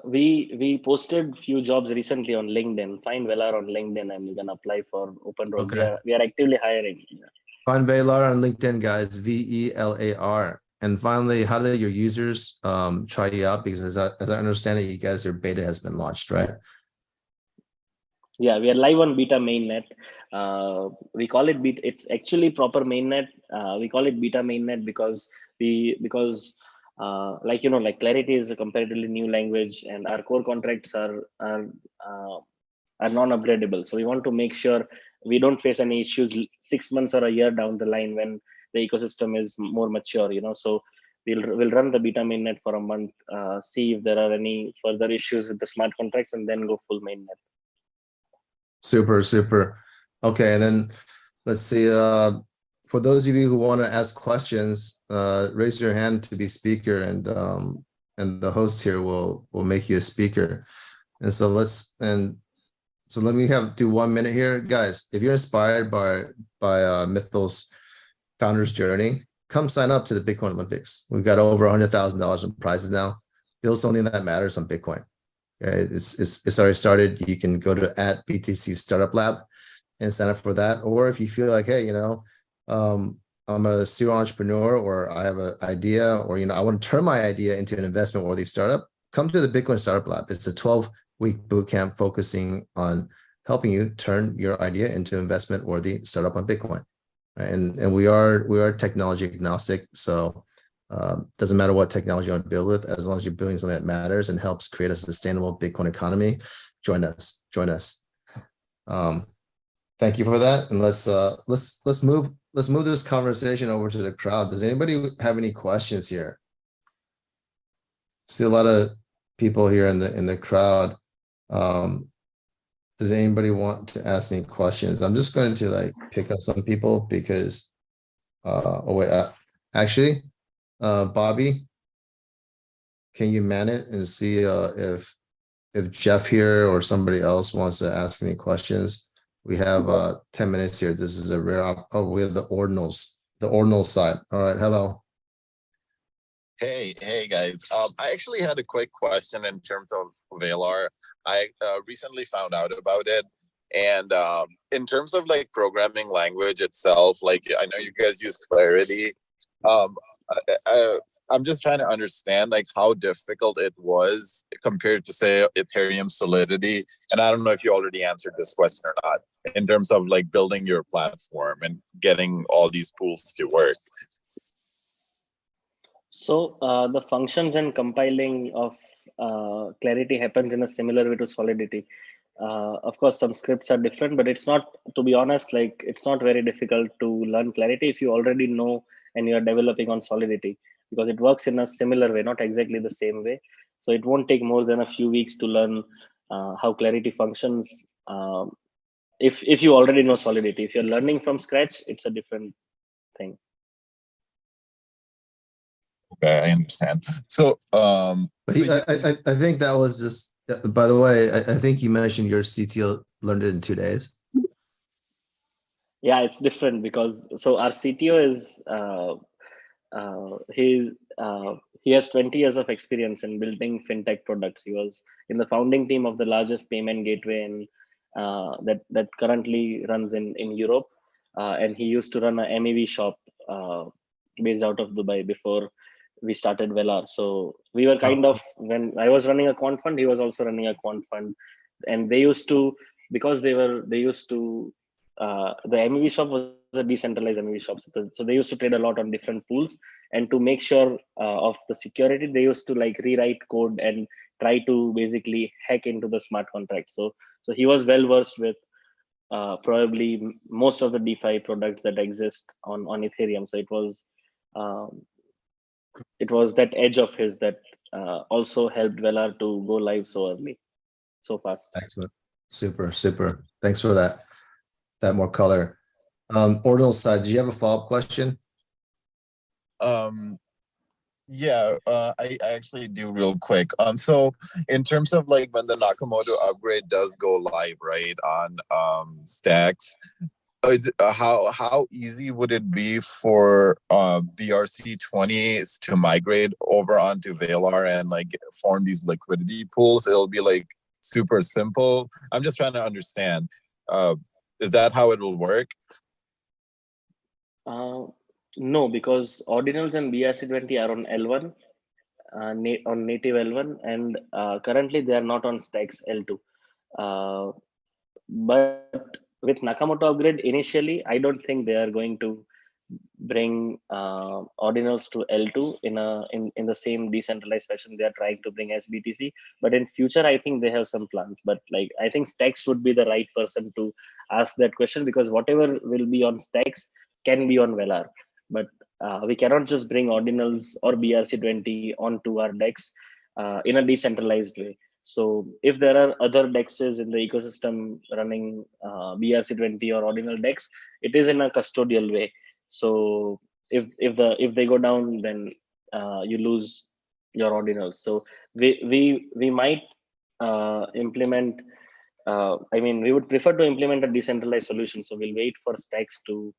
We posted few jobs recently on LinkedIn. Find Velar on LinkedIn and you can apply for open roles. Okay. We are actively hiring. Find Velar on LinkedIn, guys. Velar. And finally, how do your users try you out? Because as I understand it, you guys, your beta has been launched, right? Yeah, we are live on beta mainnet. We call it beta. It's actually proper mainnet. We call it beta mainnet because like like Clarity is a comparatively new language, and our core contracts uh, are non-upgradable. So we want to make sure we don't face any issues 6 months or a year down the line when the ecosystem is more mature. So we'll run the beta mainnet for a month, see if there are any further issues with the smart contracts, and then go full mainnet. Super, super. Okay, and then let's see. For those of you who want to ask questions, raise your hand to be speaker, and the host here will make you a speaker. And so let me do 1 minute here, guys. If you're inspired by Mythal's founder's journey, come sign up to the Bitcoin Olympics. We've got over $100,000 in prizes now. Build something that matters on Bitcoin. Okay, it's already started. You can go to @BTC Startup Lab and sign up for that. Or if you feel like, hey, I'm a serial entrepreneur, or I have an idea, or I want to turn my idea into an investment worthy startup, come to the Bitcoin Startup Lab. It's a 12-week bootcamp focusing on helping you turn your idea into investment worthy startup on Bitcoin. Right? And we are technology agnostic, so doesn't matter what technology you want to build with, as long as you're building something that matters and helps create a sustainable Bitcoin economy. Join us. Thank you for that, and let's move this conversation over to the crowd. Does anybody have any questions here? See a lot of people here in the crowd. Does anybody want to ask any questions? I'm just going to like pick up some people because oh wait, actually, Bobby, can you man it and see if Jeff here or somebody else wants to ask any questions? We have 10 minutes here. This is a rare we have the ordinal side. All right, hello. Hey guys. I actually had a quick question in terms of Velar. I recently found out about it, and in terms of like programming language itself, like I know you guys use Clarity. Um, I'm just trying to understand like how difficult it was compared to say Ethereum Solidity. And I don't know if you already answered this question or not in terms of like building your platform and getting all these tools to work. So the functions and compiling of Clarity happens in a similar way to Solidity. Of course, some scripts are different, but it's not, to be honest, like it's not very difficult to learn Clarity if you already know and you're developing on Solidity, because it works in a similar way, not exactly the same way. So it won't take more than a few weeks to learn how Clarity functions. If you already know Solidity, if you're learning from scratch, it's a different thing. Okay, I understand. So, I think that was just. By the way, I think you mentioned your CTO learned it in 2 days. Yeah, it's different because so our CTO is he has 20 years of experience in building fintech products. He was in the founding team of the largest payment gateway in that currently runs in Europe, and he used to run a MEV shop based out of Dubai before we started Velar. So we were kind of, when I was running a quant fund, he was also running a quant fund, and they used to, because they used to the MEV shop was a decentralized MEV shop, so they used to trade a lot on different pools, and to make sure of the security, they used to like rewrite code and try to basically hack into the smart contract. So he was well versed with probably most of the DeFi products that exist on Ethereum. So it was that edge of his that also helped Velar to go live so early, so fast. Excellent. Super, super. Thanks for that more color. Ordinal side, do you have a follow-up question? Yeah, I actually do real quick. So in terms of like when the Nakamoto upgrade does go live, right, on Stacks, how easy would it be for BRC20s to migrate over onto Velar and like form these liquidity pools? It'll be like super simple. I'm just trying to understand. Is that how it will work? No, because ordinals and BRC20 are on L1, on native L1, and currently they are not on Stacks L2. But with Nakamoto upgrade, initially, I don't think they are going to bring ordinals to L2 in the same decentralized fashion they are trying to bring SBTC. But in future, I think they have some plans. But like I think Stacks would be the right person to ask that question, because whatever will be on Stacks can be on Velar. But we cannot just bring ordinals or BRC20 onto our DEX in a decentralized way. So if there are other DEXs in the ecosystem running BRC20 or ordinal DEX, it is in a custodial way. So if they go down, then you lose your ordinals. So we might implement. I mean, we would prefer to implement a decentralized solution. So we'll wait for Stacks to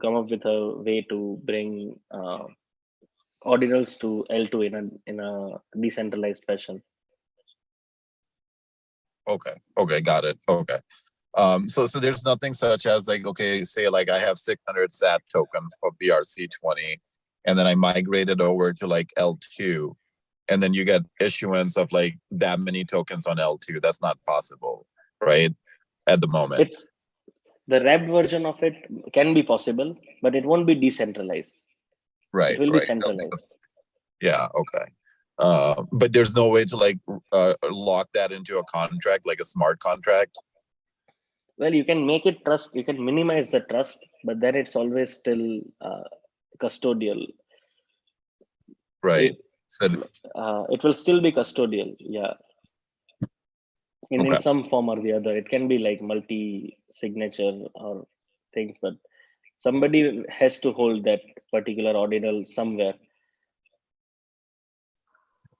come up with a way to bring ordinals to L2 in a decentralized fashion. Okay, got it. Okay. So there's nothing such as like, okay, say like I have 600 SAT tokens of BRC20, and then I migrated over to like L2, and then you get issuance of like that many tokens on L2. That's not possible, right? At the moment. It's the wrapped version of it can be possible, but it won't be decentralized. Right. It will right. be centralized. Yeah. Okay. But there's no way to like lock that into a contract, like a smart contract. Well, you can make it trust, you can minimize the trust, but then it's always still custodial. Right. It will still be custodial. Yeah. In some form or the other. It can be like multi-signature or things, but somebody has to hold that particular ordinal somewhere.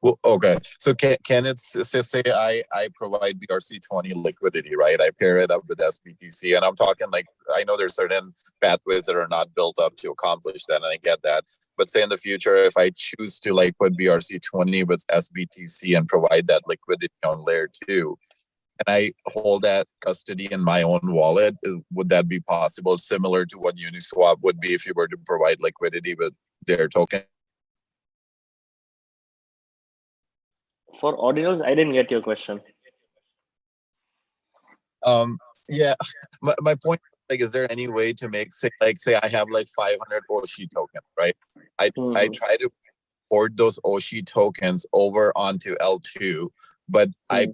Well, okay. So can it say I provide BRC20 liquidity, right? I pair it up with SBTC, and I'm talking like I know there's certain pathways that are not built up to accomplish that, and I get that. But say in the future, if I choose to like put BRC20 with SBTC and provide that liquidity on layer 2, and I hold that custody in my own wallet, would that be possible? Similar to what Uniswap would be if you were to provide liquidity with their token? For ordinals, I didn't get your question. Yeah, my point, like, is there any way to make say I have like 500 Oshi tokens, right? I try to port those Oshi tokens over onto L2, but I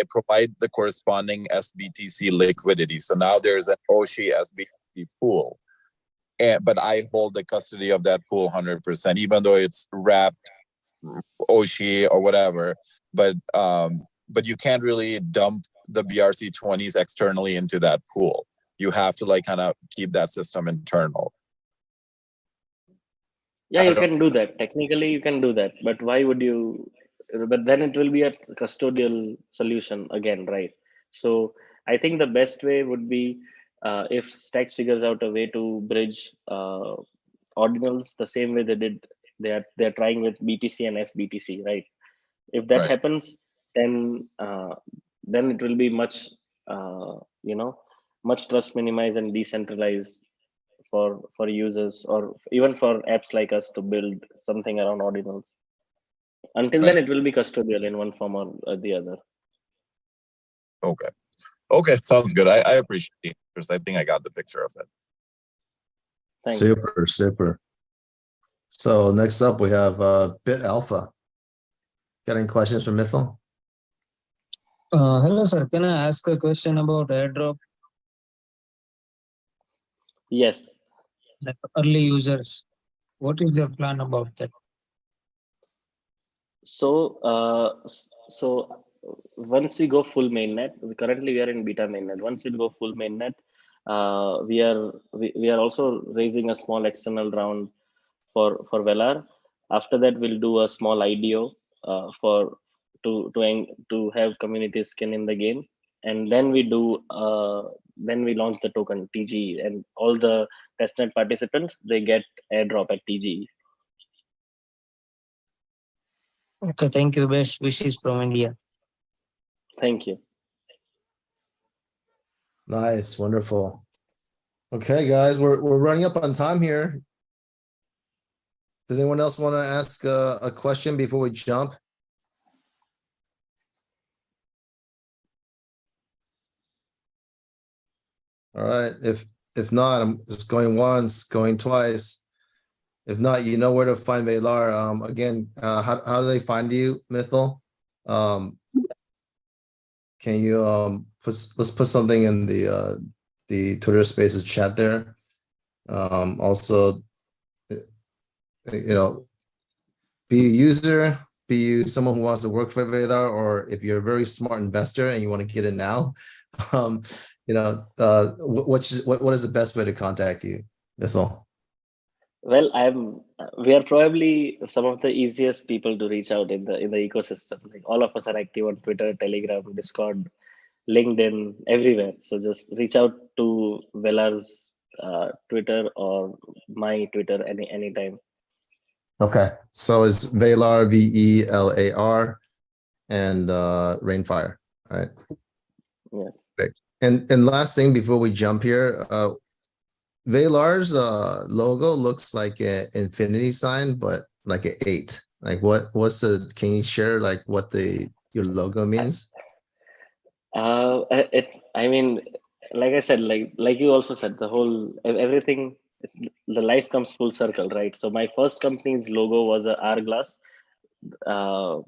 provide the corresponding SBTC liquidity. So now there's an Oshi SBTC pool, but I hold the custody of that pool 100%, even though it's wrapped Oshi or whatever. But you can't really dump the BRC20s externally into that pool. You have to like kind of keep that system internal. Yeah, you can do that. Technically, you can do that. But why would you? But then it will be a custodial solution again, right? So I think the best way would be if Stacks figures out a way to bridge ordinals the same way they did. They're trying with BTC and SBTC, right? If that happens, then it will be much much trust minimized and decentralized for users, or even for apps like us to build something around ordinals. Until then, it will be custodial in one form or the other. Okay, sounds good. I appreciate it, because I think I got the picture of it. Thanks. Super. So next up we have Bit Alpha. Got any questions for Mithil? Hello, sir. Can I ask a question about airdrop? Yes. like early users? What is your plan about that? So, once we go full mainnet, currently we are in beta mainnet. Once we go full mainnet, we are also raising a small external round for Velar. After that, we'll do a small IDO for to have community skin in the game, and then we launch the token TGE, and all the testnet participants they get airdrop at TGE. Okay, thank you. Best wishes from India. Thank you. Nice, wonderful. Okay, guys, we're running up on time here. Does anyone else want to ask a question before we jump? All right. If not, I'm just going once, going twice. If not, you know where to find Velar. Again, how do they find you, Mythal? Can you let's put something in the Twitter Spaces chat there. Also, you know, be a user, be you someone who wants to work for Velar, or if you're a very smart investor and you want to get in now, you know, what is the best way to contact you, Mythal? Well, we are probably some of the easiest people to reach out in the ecosystem. Like all of us are active on Twitter, Telegram, Discord, LinkedIn, everywhere. So just reach out to Velar's Twitter or my Twitter anytime. Okay, so it's Velar, VELAR, and Rainfire, right? Yes. Great. And last thing before we jump here, Velar's logo looks like an infinity sign, but like an 8. Like what's the? Can you share like what your logo means? I mean, like I said, like you also said, the whole everything, the life comes full circle, right? So my first company's logo was a hourglass, uh,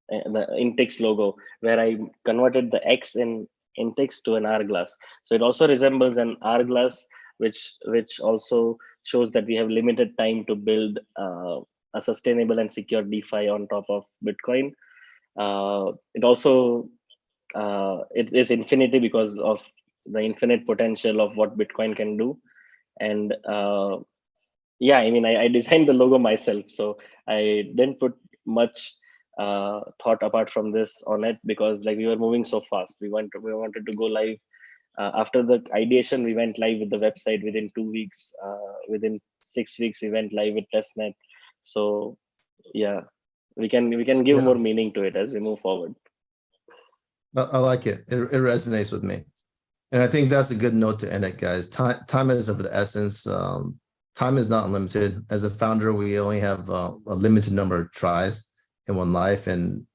the Intix logo, where I converted the X in Intix to an hourglass. So it also resembles an hourglass, which also shows that we have limited time to build a sustainable and secure DeFi on top of Bitcoin. It also it is infinity because of the infinite potential of what Bitcoin can do. And yeah, I mean, I designed the logo myself, so I didn't put much thought apart from this on it, because like we were moving so fast. We wanted to go live after the ideation. We went live with the website within 2 weeks. Within 6 weeks, we went live with testnet. So yeah, we can give Yeah. more meaning to it as we move forward. I like it. It resonates with me. And I think that's a good note to end it, guys. Time is of the essence. Time is not unlimited. As a founder, we only have a limited number of tries in one life. And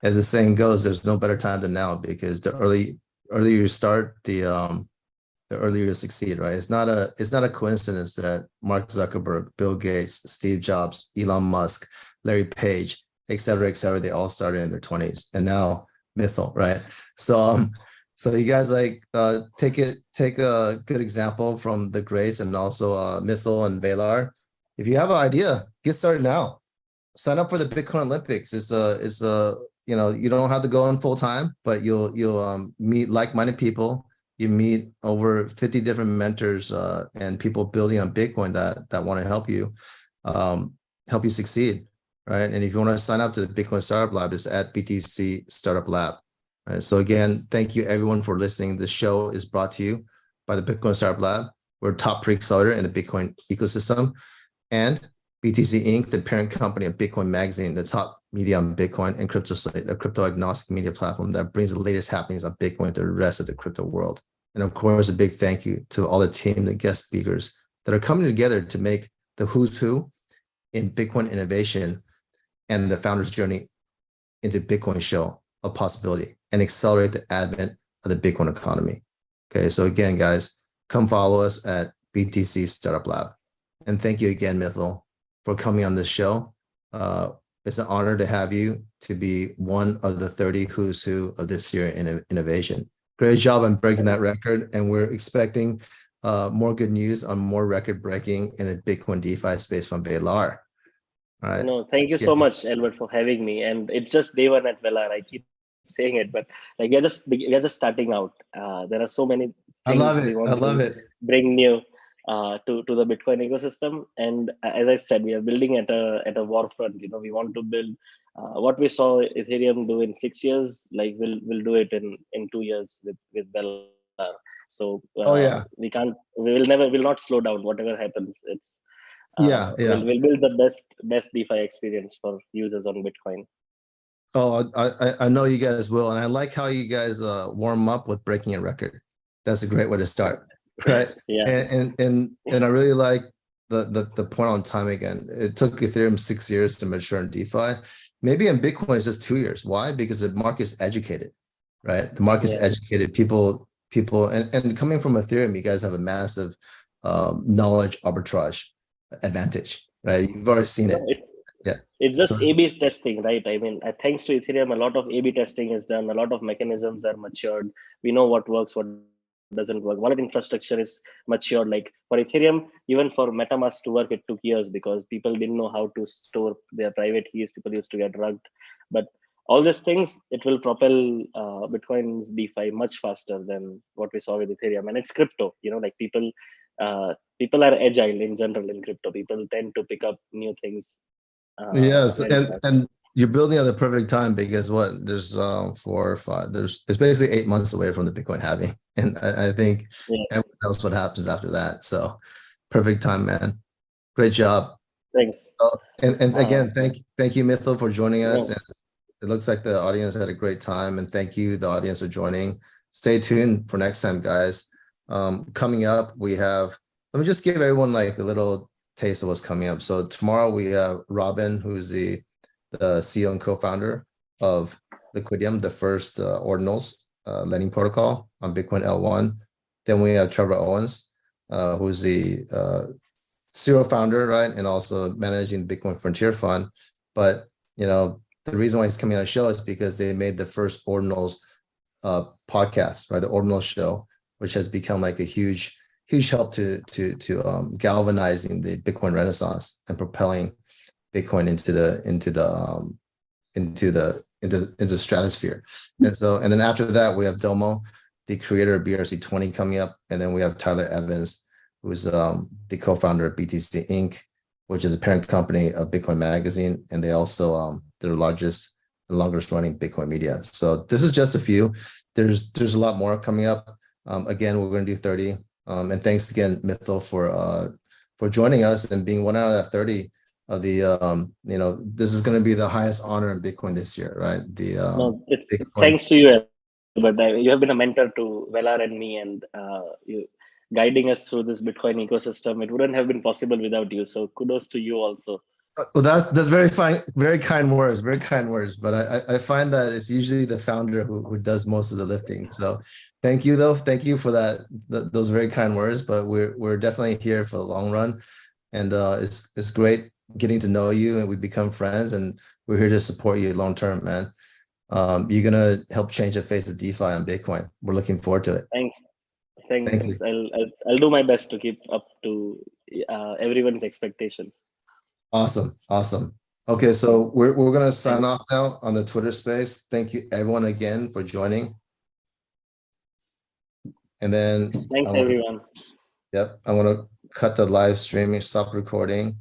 as the saying goes, there's no better time than now, because the earlier you start, the earlier you succeed, right? It's not a coincidence that Mark Zuckerberg, Bill Gates, Steve Jobs, Elon Musk, Larry Page, et cetera, they all started in their 20s, and now Mythal, right? So you guys like take a good example from the greats, and also Mythal and Velar. If you have an idea, get started now. Sign up for the Bitcoin Olympics. It's a you know, you don't have to go on full time, but you'll meet like-minded people. You meet over 50 different mentors and people building on Bitcoin that want to help you succeed, right? And if you want to sign up to the Bitcoin Startup Lab, it's at BTC Startup Lab. Right? So again, thank you everyone for listening. The show is brought to you by the Bitcoin Startup Lab. We're a top pre-accelerator in the Bitcoin ecosystem, and BTC Inc., the parent company of Bitcoin Magazine, the top media on Bitcoin, and CryptoSlate, a crypto agnostic media platform that brings the latest happenings on Bitcoin to the rest of the crypto world. And of course, a big thank you to all the team, the guest speakers that are coming together to make the who's who in Bitcoin innovation and the founder's journey into Bitcoin show a possibility and accelerate the advent of the Bitcoin economy. Okay, so again, guys, come follow us at BTC Startup Lab. And thank you again, Mythal, for coming on this show. It's an honor to have you to be one of the 30 who's who of this year in innovation. Great job on breaking that record. And we're expecting more good news on more record breaking in the Bitcoin DeFi space from Velar. All right. No, thank you so much, Albert, for having me. And it's just day one at Velar. I keep saying it, but like we are just starting out. There are so many I things love we it. want I love to it. bring new to the Bitcoin ecosystem. And as I said, we are building at a war front. We want to build what we saw Ethereum do in 6 years. Like we'll do it in 2 years with Velar. So Oh yeah. will not slow down. Whatever happens, it's Yeah. Yeah. we'll build the best DeFi experience for users on Bitcoin. Oh, I know you guys will, and I like how you guys warm up with breaking a record. That's a great way to start, right? Yeah. And I really like the point on time again. It took Ethereum 6 years to mature in DeFi. Maybe in Bitcoin it's just 2 years. Why? Because the market's educated, right? The market's Yeah. educated. People, and coming from Ethereum, you guys have a massive knowledge arbitrage advantage, right? You've already seen it. Yeah. It's just So A/B testing, right? I mean, thanks to Ethereum, a lot of A/B testing is done. A lot of mechanisms are matured. We know what works, what doesn't work. Wallet infrastructure is matured. Like for Ethereum, even for MetaMask to work, it took years because people didn't know how to store their private keys. People used to get rugged. But all these things, it will propel Bitcoin's DeFi much faster than what we saw with Ethereum. And it's crypto. Like people are agile in general in crypto. People tend to pick up new things yes, very fast. and you're building at the perfect time because what there's 4 or 5. It's basically 8 months away from the Bitcoin halving, and I think Yeah. everyone knows what happens after that. So perfect time, man. Great job. Thanks. And again, thank you, Mithil, for joining us. No, And it looks like the audience had a great time, and thank you, the audience, for joining. Stay tuned for next time, guys. Coming up, we have. Let me just give everyone like a little taste of what's coming up. So tomorrow we have Robin, who's the CEO and co-founder of Liquidium, the first ordinals lending protocol on Bitcoin L1. Then we have Trevor Owens, who's the Zero founder, right, and also managing the Bitcoin Frontier Fund. But the reason why he's coming on the show is because they made the first ordinals podcast, right, the ordinals show, which has become like a huge help to galvanizing the Bitcoin renaissance and propelling Bitcoin into the stratosphere. And then after that, we have Domo, the creator of BRC20, coming up, and then we have Tyler Evans, who's the co-founder of BTC Inc., which is a parent company of Bitcoin Magazine, and they also they're the largest and longest running Bitcoin media. So this is just a few. There's a lot more coming up. Again, we're going to do 30. And thanks again, Mithil, for joining us and being 1 out of 30 of the this is going to be the highest honor in Bitcoin this year, right? no, it's Bitcoin. thanks to you, but you have been a mentor to Velar and me, and you guiding us through this Bitcoin ecosystem. It wouldn't have been possible without you. So kudos to you also. Well, that's very fine, very kind words, very kind words. But I find that it's usually the founder who does most of the lifting. So thank you, though. Thank you for those very kind words. But we're definitely here for the long run, and it's great getting to know you, and we become friends, and we're here to support you long term, man. You're gonna help change the face of DeFi on Bitcoin. We're looking forward to it. Thanks. Thank you. I'll do my best to keep up to everyone's expectations. Awesome. Okay, so we're gonna sign off now on the Twitter space. Thank you everyone again for joining. And then Thanks everyone. Yep, I want to cut the live streaming, stop recording.